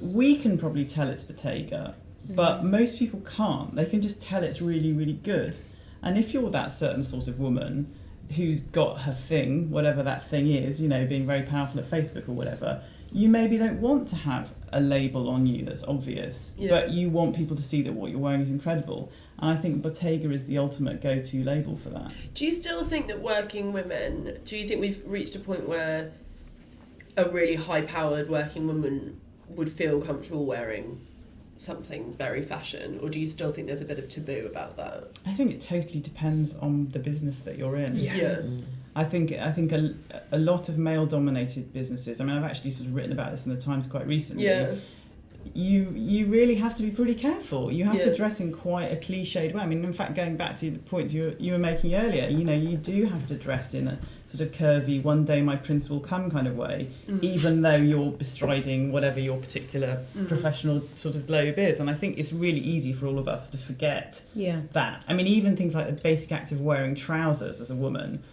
we can probably tell it's Bottega, but most people can't. They can just tell it's really, really good. And if you're that certain sort of woman who's got her thing, whatever that thing is, being very powerful at Facebook or whatever, you maybe don't want to have a label on you that's obvious, but you want people to see that what you're wearing is incredible. And I think Bottega is the ultimate go-to label for that. Do you still think that working women, do you think we've reached a point where a really high-powered working woman would feel comfortable wearing something very fashion, or do you still think there's a bit of taboo about that? I think it totally depends on the business that you're in. I think a lot of male-dominated businesses, I mean, I've actually sort of written about this in the Times quite recently. You really have to be pretty careful. You have to dress in quite a cliched way. I mean, in fact, going back to the point you were making earlier, you do have to dress in a sort of curvy, one day my prince will come kind of way, even though you're bestriding whatever your particular professional sort of globe is. And I think it's really easy for all of us to forget that. I mean, even things like the basic act of wearing trousers as a woman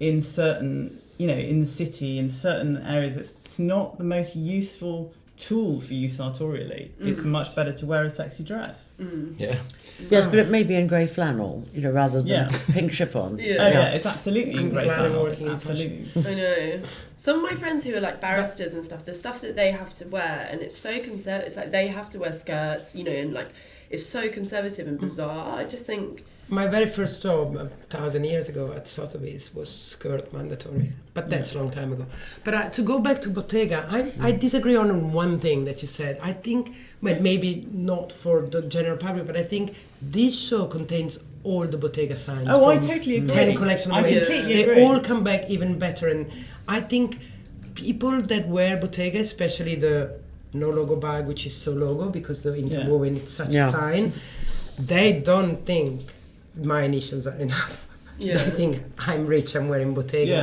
in certain, in the city, in certain areas, it's not the most useful tool for you sartorially. It's much better to wear a sexy dress. Yeah. Yes, but it may be in grey flannel, rather than pink chiffon. It's absolutely in grey flannel. Absolutely. I know. Some of my friends who are like baristas and stuff, the stuff that they have to wear, and it's so conservative. It's like they have to wear skirts, and like it's so conservative and bizarre. I just think. My very first job 1,000 years ago at Sotheby's was skirt mandatory, but that's a long time ago. But to go back to Bottega, I disagree on one thing that you said. I think, well, maybe not for the general public, but I think this show contains all the Bottega signs. Oh, I totally agree. 10 collection I completely agree. They all come back even better, and I think people that wear Bottega, especially the no logo bag, which is so logo because the interwoven it's such a sign, they don't think my initials are enough. They think I'm rich, I'm wearing Bottega.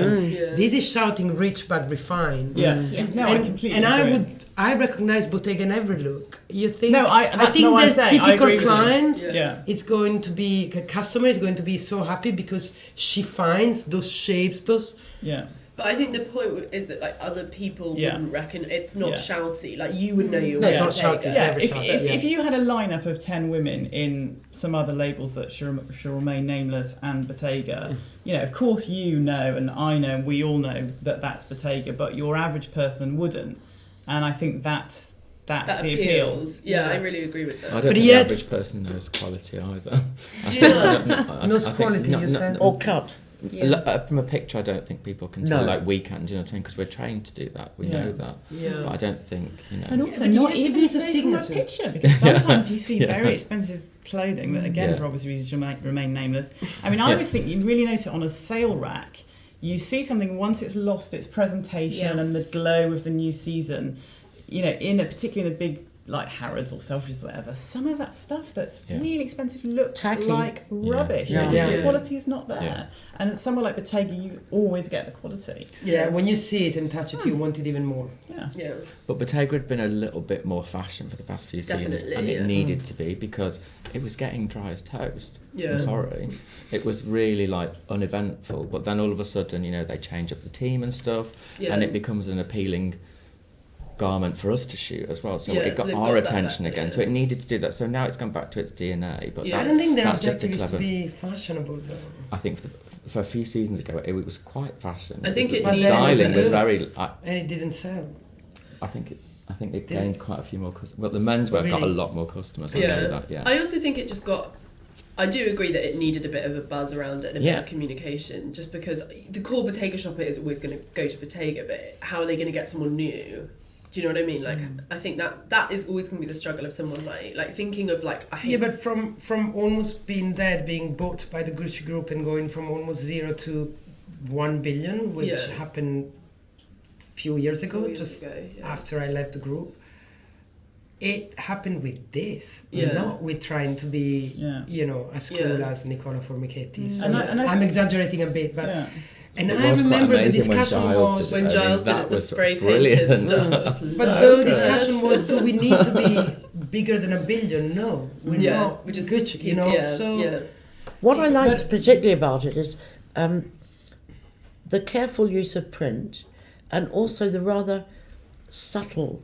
This is shouting rich but refined. No, I completely agree. I recognize Bottega in every look. You think? No, I think there's saying. typical clients. It's going to be a customer is going to be so happy because she finds those shapes, those. But I think the point is that like other people wouldn't reckon it's not shouty. Like you would know you're it's not shouty. If you had a lineup of 10 women in some other labels that shall remain nameless and Bottega, of course and I know and we all know that that's Bottega, but your average person wouldn't. And I think that's the appeal. Yeah, I really agree with that. I don't think the average person knows quality either. Knows quality, you said? Or cut. From a picture, I don't think people can tell like we can, because we're trained to do that. We know that. But I don't think, And also not even as a signature picture, because sometimes you see very expensive clothing that, again, for obvious reasons, remain nameless. I mean, I always think you really notice it on a sale rack. You see something once it's lost its presentation and the glow of the new season, particularly in a big like Harrods or Selfridges or whatever, some of that stuff that's really expensive looks tacky. Like rubbish. The quality is not there. And somewhere like Bottega, you always get the quality. When you see it and touch it, you want it even more. But Bottega had been a little bit more fashion for the past few seasons, and it needed to be because it was getting dry as toast. I'm sorry. It was really like uneventful, but then all of a sudden, they change up the team and stuff, and it becomes an appealing garment for us to shoot as well, so it got our attention again. So it needed to do that. So now it's gone back to its DNA. But I don't think their objective is to be fashionable, though. I think for a few seasons ago, it was quite fashion. I think the styling was very. And it didn't sell. I think it gained quite a few more customers. Well, the menswear got a lot more customers. I know that. I also think it just got. I do agree that it needed a bit of a buzz around it and a bit of communication, just because the core Bottega shopper is always going to go to Bottega, but how are they going to get someone new? Do you know what I mean? Like, I think that is always going to be the struggle of someone like thinking of like. But from almost being dead, being bought by the Gucci Group and going from almost 0 to 1 billion, which happened a few years ago, after I left the group. It happened with this, not with trying to be, as cool as Nicola Formichetti. So I'm exaggerating a bit, but. And I remember the discussion was when Giles did the spray painted stuff. But the discussion was, do we need to be bigger than 1 billion? No, we're not. We're just Gucci, What I liked particularly about it is the careful use of print, and also the rather subtle,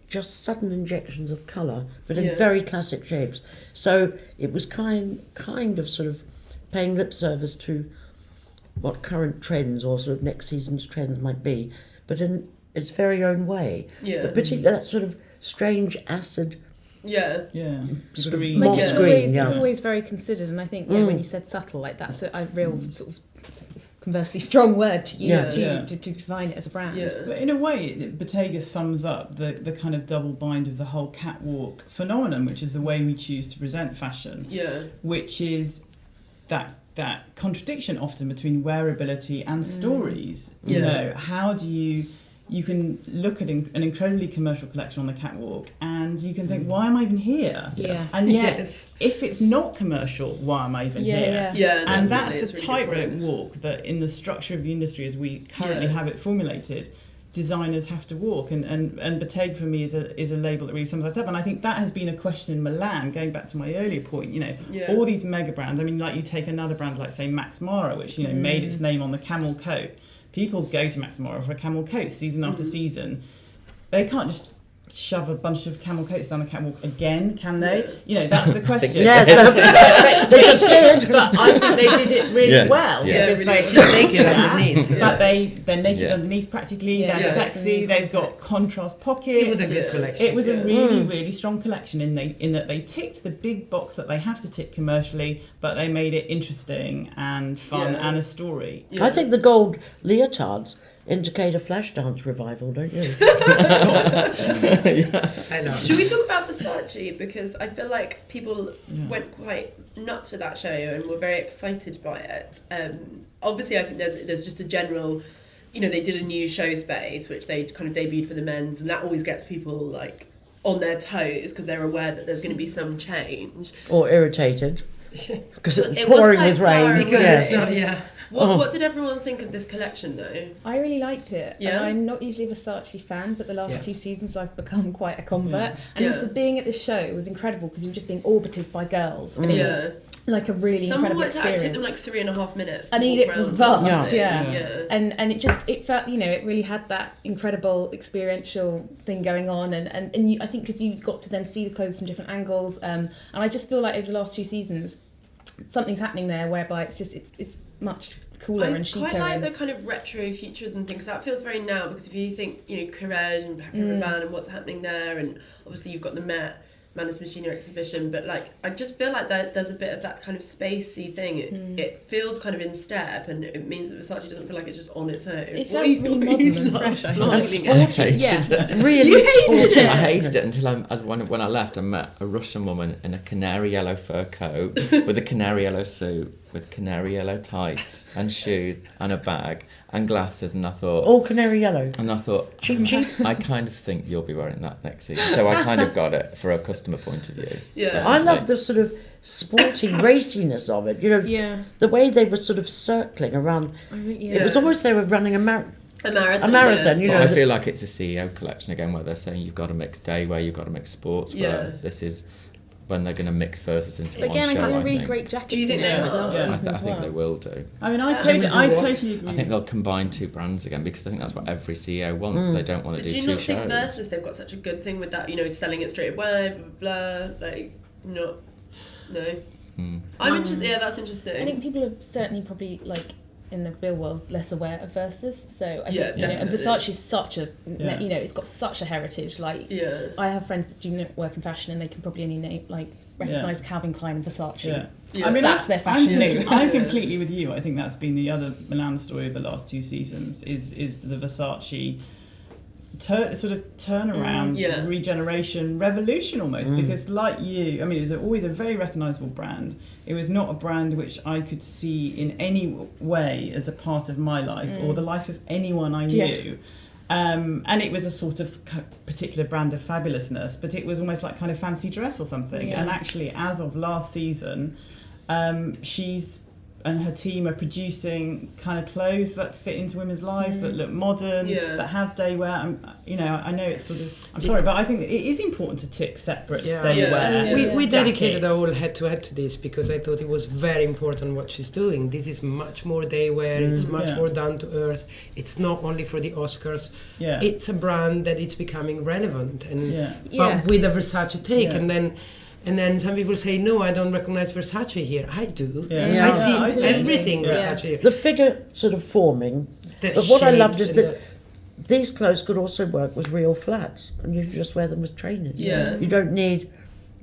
just sudden injections of colour, but in very classic shapes. So it was kind of sort of paying lip service to what current trends or sort of next season's trends might be, but in its very own way. But particularly that sort of strange acid. Sort of like it's always very considered, and I think when you said subtle, like that's a real sort of conversely strong word to use to define it as a brand. But in a way, Bottega sums up the kind of double bind of the whole catwalk phenomenon, which is the way we choose to present fashion. Which is that contradiction often between wearability and stories. How do you can look at an incredibly commercial collection on the catwalk and you can think, why am I even here? And yet, if it's not commercial, why am I even here? And that's the tightrope walk that in the structure of the industry as we currently have it formulated, designers have to walk, and Bottega for me is a label that really sums that up. And I think that has been a question in Milan, going back to my earlier point, all these mega brands. I mean, like you take another brand like say Max Mara, which made its name on the camel coat. People go to Max Mara for a camel coat season after season. They can't just shove a bunch of camel coats down the catwalk again? Can they? You know, that's the question. They just did. But I think they did it really well because they did that. But they're naked underneath practically. They're sexy. They've got contrast pockets. It was a good collection. It was a really, really strong collection in that they ticked the big box that they have to tick commercially, but they made it interesting and fun and a story. I think the gold leotards indicate a Flashdance revival, don't you? I know. Should we talk about Versace? Because I feel like people went quite nuts for that show and were very excited by it. Obviously, I think there's just a general, you know, they did a new show space, which they kind of debuted for the men's, and that always gets people like on their toes because they're aware that there's going to be some change. Or irritated. Because it's pouring with rain. What did everyone think of this collection though? I really liked it. Yeah. And I'm not usually a Versace fan, but the last 2 seasons I've become quite a convert. And also being at this show was incredible because you were just being orbited by girls. And it was like a really incredible experience. It took them like 3.5 minutes. I mean, it was vast, yeah. And it felt, you know, it really had that incredible experiential thing going on. And you, I think because you got to then see the clothes from different angles. And I just feel like over the last 2 seasons, something's happening there whereby it's much cooler and chicer. I quite like the kind of retro futurism thing because that feels very now, because if you think, you know, Courage and Paco Rabanne and what's happening there, and obviously you've got the Met Manus Machinery exhibition, but like I just feel like there's a bit of that kind of spacey thing. It feels kind of in step, and it means that Versace doesn't feel like it's just on its own. It felt really modern and fresh. And sporty. Really sporty. I hated it until when I left, I met a Russian woman in a canary yellow fur coat with a canary yellow suit, with canary yellow tights and shoes and a bag and glasses, and I thought... All canary yellow. And I thought, cheap. I kind of think you'll be wearing that next season. So I kind of got it for a customer point of view. Yeah. Definitely. I love the sort of sporty raciness of it. You know, the way they were sort of circling around. It was almost they were running a marathon. You know. But I feel like it's a CEO collection again, where they're saying you've got to mix day wear, you've got to mix sportswear. This is when they're going to mix Versus into one show. Again, I got a really great jacket. Do you think they will? I think they will do. I mean, I totally agree. I think they'll combine 2 brands again, because I think that's what every CEO wants. They don't want to do 2 shows. Do you not think Versus, they've got such a good thing with that, you know, selling it straight away, blah, blah, blah, like, no. I'm interested, that's interesting. I think people are certainly probably, like, in the real world, less aware of Versus. So I think, you know, and Versace is such a, you know, it's got such a heritage. Like, I have friends that do work in fashion, and they can probably only recognise Calvin Klein and Versace. I mean, that's their fashion move. I'm completely with you. I think that's been the other Milan story of the last 2 seasons is the Versace sort of turnaround, regeneration, revolution almost, because like you, I mean, it was always a very recognisable brand. It was not a brand which I could see in any way as a part of my life or the life of anyone I knew. And it was a sort of particular brand of fabulousness, but it was almost like kind of fancy dress or something. And actually, as of last season, she's and her team are producing kind of clothes that fit into women's lives, that look modern, that have day wear. You know, I know it's sort of, I'm sorry, but I think it is important to tick separate day wear. We dedicated a whole head-to-head to this because I thought it was very important what she's doing. This is much more day wear, it's much more down to earth. It's not only for the Oscars. It's a brand that it's becoming relevant, and but with a Versace take, and then some people say, no, I don't recognize Versace here. I do. I see everything Versace here. The figure sort of forming. But what I loved is that these clothes could also work with real flats, and you just wear them with trainers. You don't need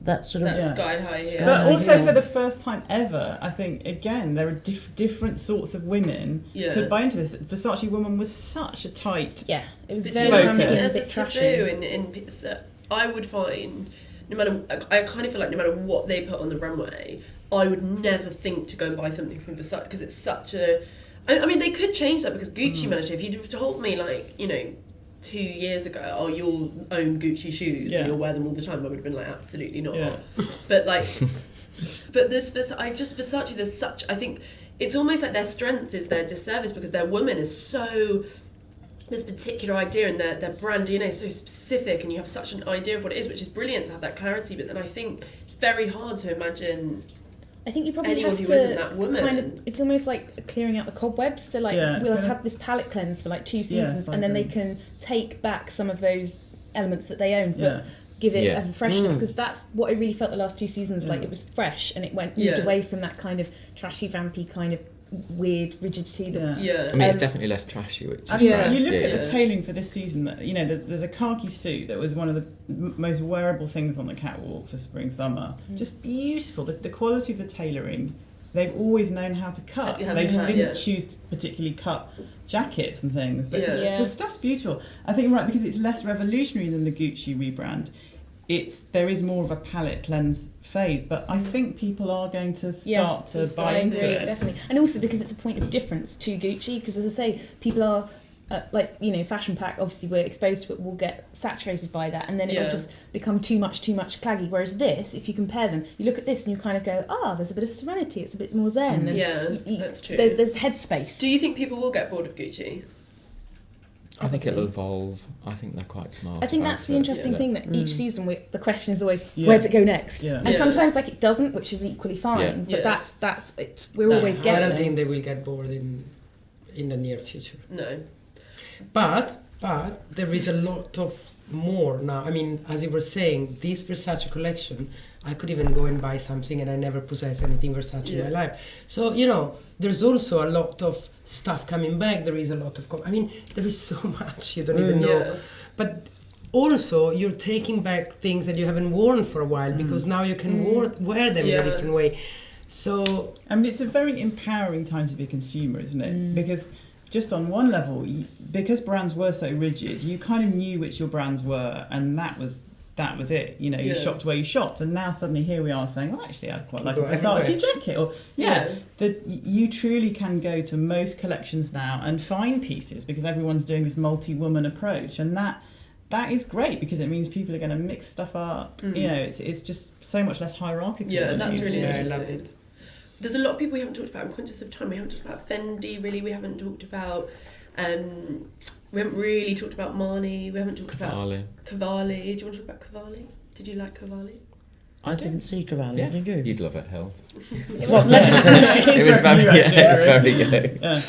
that sort of sky high. But also for the first time ever, I think, again, there are different sorts of women could buy into this. Versace woman was such a tight it was very focused. a bit trashy. I would find... No matter, I kind of feel like no matter what they put on the runway, I would never think to go and buy something from Versace because it's such a... I mean, they could change that because Gucci managed to. If you'd told me, like, you know, 2 years ago, oh, you'll own Gucci shoes and you'll wear them all the time, I would have been like, absolutely not. But, like... but this Versace, there's such... I think it's almost like their strength is their disservice because their woman is so... this particular idea and their brand DNA is so specific, and you have such an idea of what it is, which is brilliant to have that clarity. But then I think it's very hard to imagine. I think you probably anyone have who to isn't that woman. kind of. It's almost like clearing out the cobwebs. So like we'll have this palette cleanse for like 2 seasons, and then they can take back some of those elements that they own, but give it a freshness, because that's what I really felt the last 2 seasons. Like, it was fresh, and it moved away from that kind of trashy, vampy kind of weird rigidity. I mean, it's definitely less trashy, which is you look at the tailoring for this season, that there's a khaki suit that was one of the most wearable things on the catwalk for spring summer. Just beautiful. The quality of the tailoring, they've always known how to cut. So they just didn't choose to particularly cut jackets and things, but the stuff's beautiful. I think you're right, because it's less revolutionary than the Gucci rebrand. There is more of a palette cleanse phase, but I think people are going to start to buy into it. Definitely. And also because it's a point of difference to Gucci, because as I say, people are Fashion Pack, obviously we're exposed to it, will get saturated by that, and then it'll just become too much claggy. Whereas this, if you compare them, you look at this and you kind of go, there's a bit of serenity, it's a bit more zen. And that's true. There's headspace. Do you think people will get bored of Gucci? I think it'll evolve. I think they're quite smart. I think that's the interesting thing, that each season the question is always, where does it go next? And sometimes it doesn't, which is equally fine. But we're always guessing. I don't think they will get bored in the near future. No. But there is a lot of more now. I mean, as you were saying, this Versace collection, I could even go and buy something, and I never possess anything Versace in my life. So, there's also a lot of stuff coming back. There is a lot of there is so much you don't even know. But also you're taking back things that you haven't worn for a while, because now you can wear them in a different way. So it's a very empowering time to be a consumer, isn't it? Because just on one level, because brands were so rigid, you kind of knew which your brands were, and that was it. You shopped where you shopped, and now suddenly here we are saying, well, actually, I'd quite like a Versace jacket, or that you truly can go to most collections now and find pieces, because everyone's doing this multi-woman approach, and that is great, because it means people are going to mix stuff up. It's just so much less hierarchical. Yeah, that's really interesting. I love it. There's a lot of people we haven't talked about. I'm conscious of time. We haven't talked about Fendi, really. We haven't talked about. We haven't really talked about Marni. We haven't talked about Cavalli. Do you want to talk about Cavalli? Did you like Cavalli? I didn't see Cavalli, did you? You'd love it, Hills. It was very good.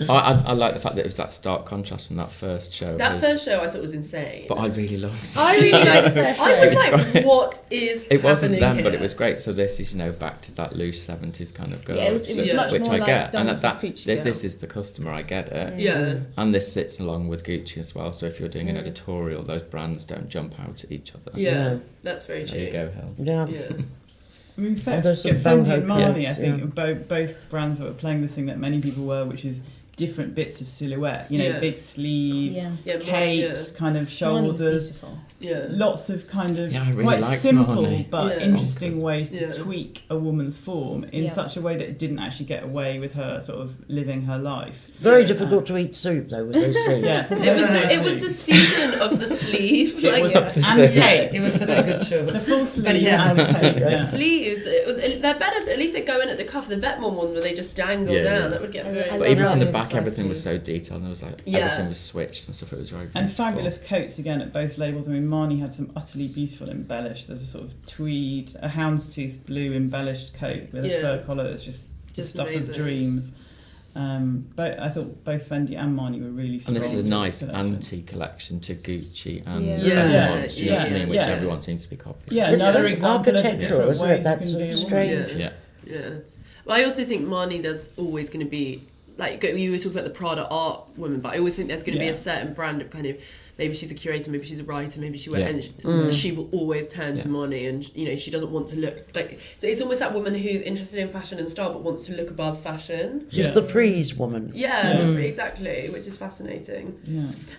I like the fact that it was that stark contrast from that first show. First show I thought was insane. But I really loved it. I really liked the first show. I was like, great. What is It wasn't them, here? But it was great. So this is, back to that loose 70s kind of girl. Yeah, it was much which more I like get. And this is the customer, I get it. Yeah. And this sits along with Gucci as well. So if you're doing an editorial, those brands don't jump out at each other. Yeah, that's very true. There you go, Hills. Yeah. I mean, Fendi and Marni, I think, both brands that were playing this thing that many people were, which is different bits of silhouette, big sleeves, capes, kind of shoulders, lots of kind of quite simple but interesting ways to tweak a woman's form in such a way that it didn't actually get away with her sort of living her life. Very difficult to eat soup though with those sleeves. It was the season of the sleeve. It was such a good show. The full sleeve. Sleeves, they're better. At least they go in at the cuff. The Vetements one where they just dangle down. That would get very. But even from the back, everything was so detailed, and there was everything was switched and stuff. It was very beautiful. And fabulous coats again at both labels. I mean, Marni had some utterly beautiful embellished. There's a sort of tweed, a houndstooth blue embellished coat with a fur collar that's just the stuff amazing. Of dreams. But I thought both Fendi and Marni were really strong. And this is a nice anti-collection to Gucci and Vetements, do you know what I mean? Which everyone seems to be copying. Yeah, another example of architectural, isn't it? That's strange. Yeah. Well, I also think Marni, there's always going to be, like, you always talk about the Prada art woman, but I always think there's going to be a certain brand of kind of, maybe she's a curator, maybe she's a writer, maybe she and she will always turn to Marni, and she doesn't want to look like. So it's almost that woman who's interested in fashion and style but wants to look above fashion. She's the freeze woman. Exactly, which is fascinating.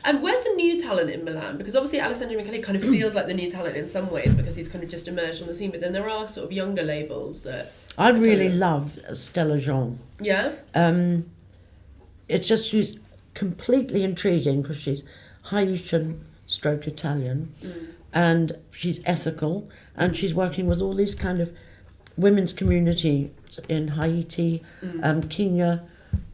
And where's the new talent in Milan? Because obviously Alessandro Michele kind of feels like the new talent in some ways because he's kind of just emerged on the scene, but then there are sort of younger labels that I really love Stella Jean. Yeah. It's just she's completely intriguing because she's Haitian stroke Italian and she's ethical and she's working with all these kind of women's community in Haiti, Kenya,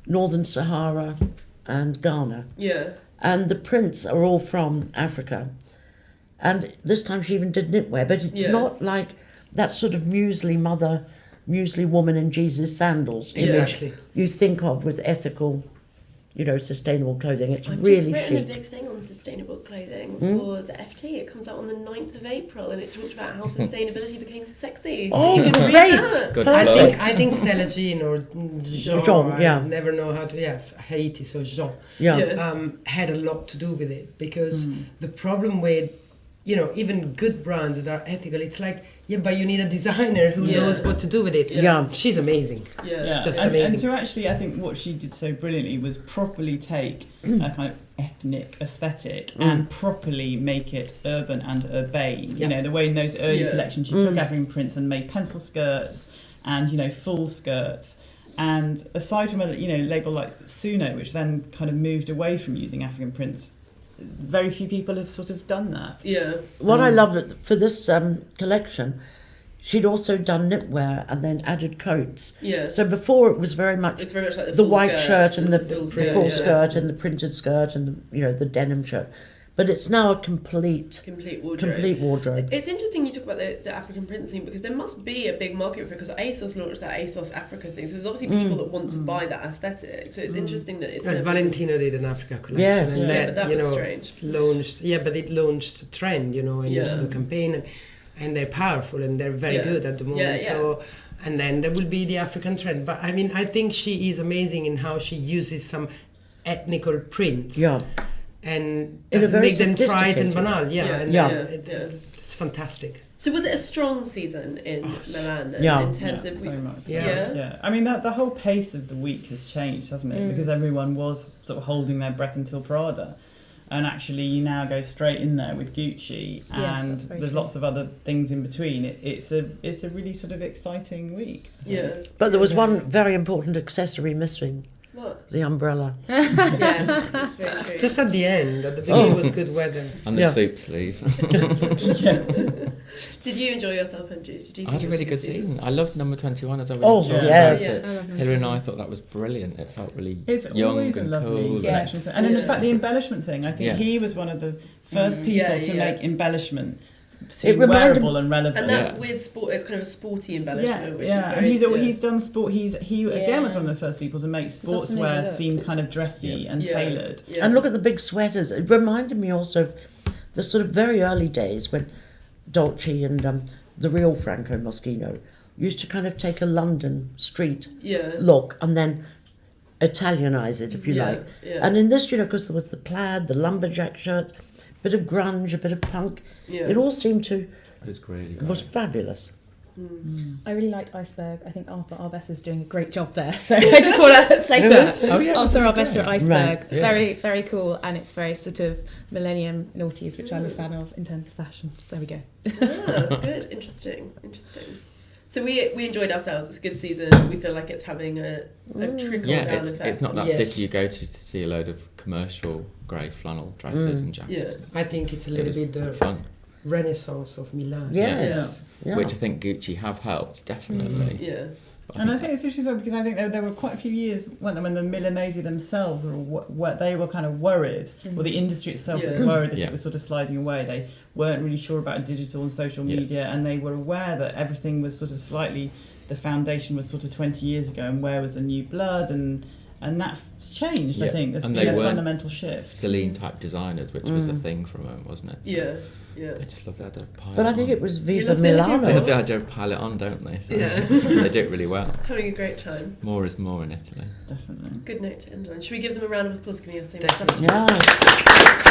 Northern Sahara and Ghana. Yeah. And the prints are all from Africa. And this time she even did knitwear, but it's not like that sort of muesli woman in Jesus sandals image you think of with ethical, sustainable clothing. It's I've really just written chic. a big thing on sustainable clothing for the FT. It comes out on the 9th of April, and it talks about how sustainability became sexy. Oh, So you can read great. that. Good I plug. think Stella Jean or Jean, Jean, yeah. I never know how to, Haiti, so Jean, had a lot to do with it, because the problem with, even good brands that are ethical, it's like, but you need a designer who knows what to do with it. Yeah. She's amazing. Yeah. She's just and amazing. so actually, I think what she did so brilliantly was properly take a kind of ethnic aesthetic and properly make it urban and urbane. The way in those early collections she took African prints and made pencil skirts and full skirts. And aside from a label like Suno, which then kind of moved away from using African prints, very few people have sort of done that. Yeah. What I loved for this collection, she'd also done knitwear and then added coats. Yeah. So before it was very much It's very much like the the full white skirts shirt and the full full skirt and the printed skirt and the denim shirt. But it's now a complete wardrobe. It's interesting you talk about the African print thing, because there must be a big market for it, because ASOS launched that ASOS Africa thing. So there's obviously people that want to buy that aesthetic. So it's interesting that it's... And Valentino did an Africa collection. Yes. And but that was strange. But it launched a trend, and used the campaign. And they're powerful and they're very good at the moment. So, and then there will be the African trend. But I mean, I think she is amazing in how she uses some ethnical prints. Yeah. And In a doesn't very make them trite and sophisticated- banal. It's fantastic. So was it a strong season in Milan then, Yeah. in terms of... very much. Yeah. I mean, the whole pace of the week has changed, hasn't it? Because everyone was sort of holding their breath until Prada. And actually, you now go straight in there with Gucci, and there's lots of other things in between. It's a really sort of exciting week. Yeah. But there was one very important accessory missing. What? The umbrella. Yes, that's very true. Just at the end, at the beginning was good weather. And the soup sleeve. Did you enjoy yourself, Andrew? I had a really good season. I loved number 21 as I Oh, really enjoyed yes. it. I love number Hilary and I thought that was brilliant. It felt really It's young always a and lovely cool. collection. And in fact, the embellishment thing, I think he was one of the first people to make embellishment seem wearable and relevant. And that weird sport, it's kind of a sporty embellishment. Which is and very, he's done sport. He again was one of the first people to make sportswear seem kind of dressy and tailored. Yeah. And look at the big sweaters. It reminded me also of the sort of very early days when Dolce and the real Franco Moschino used to kind of take a London street look and then Italianize it, if you like. Yeah. And in this, because there was the plaid, the lumberjack shirt, a bit of grunge, a bit of punk, it all seemed to... It was great. It was fabulous. I really liked Iceberg. I think Arthur Arbess is doing a great job there. So I just want to say that. Oh, yeah, Arthur Arbess at Iceberg. Right. Yeah. Very, very cool. And it's very sort of millennium noughties, which I'm a fan of in terms of fashion. So there we go. Good. Interesting. So we enjoyed ourselves. It's a good season. We feel like it's having a trickle down effect. It's not that city you go to see a load of commercial grey flannel dresses and jackets. I think it's a little bit the fun. renaissance of Milan. Yes. Yeah. Which I think Gucci have helped, definitely. Yeah. And I think it's interesting because I think there were quite a few years when the Milanese themselves they were kind of worried, or the industry itself was worried that it was sort of sliding away. They weren't really sure about digital and social media, and they were aware that everything was sort of the foundation was sort of 20 years ago, and where was the new blood, and that's changed. I think there's been a fundamental shift. Celine type designers, which was a thing for a moment, wasn't it? So Yeah. I just love the idea of pile But I it think on. it was You Viva love the idea of They Milano. have the idea of pile it on, don't they? So Yeah. they do it really well. Having a great time. More is more in Italy. Definitely. Good note to end on. Should we give them a round of applause? Give me a same. Definitely. Yeah.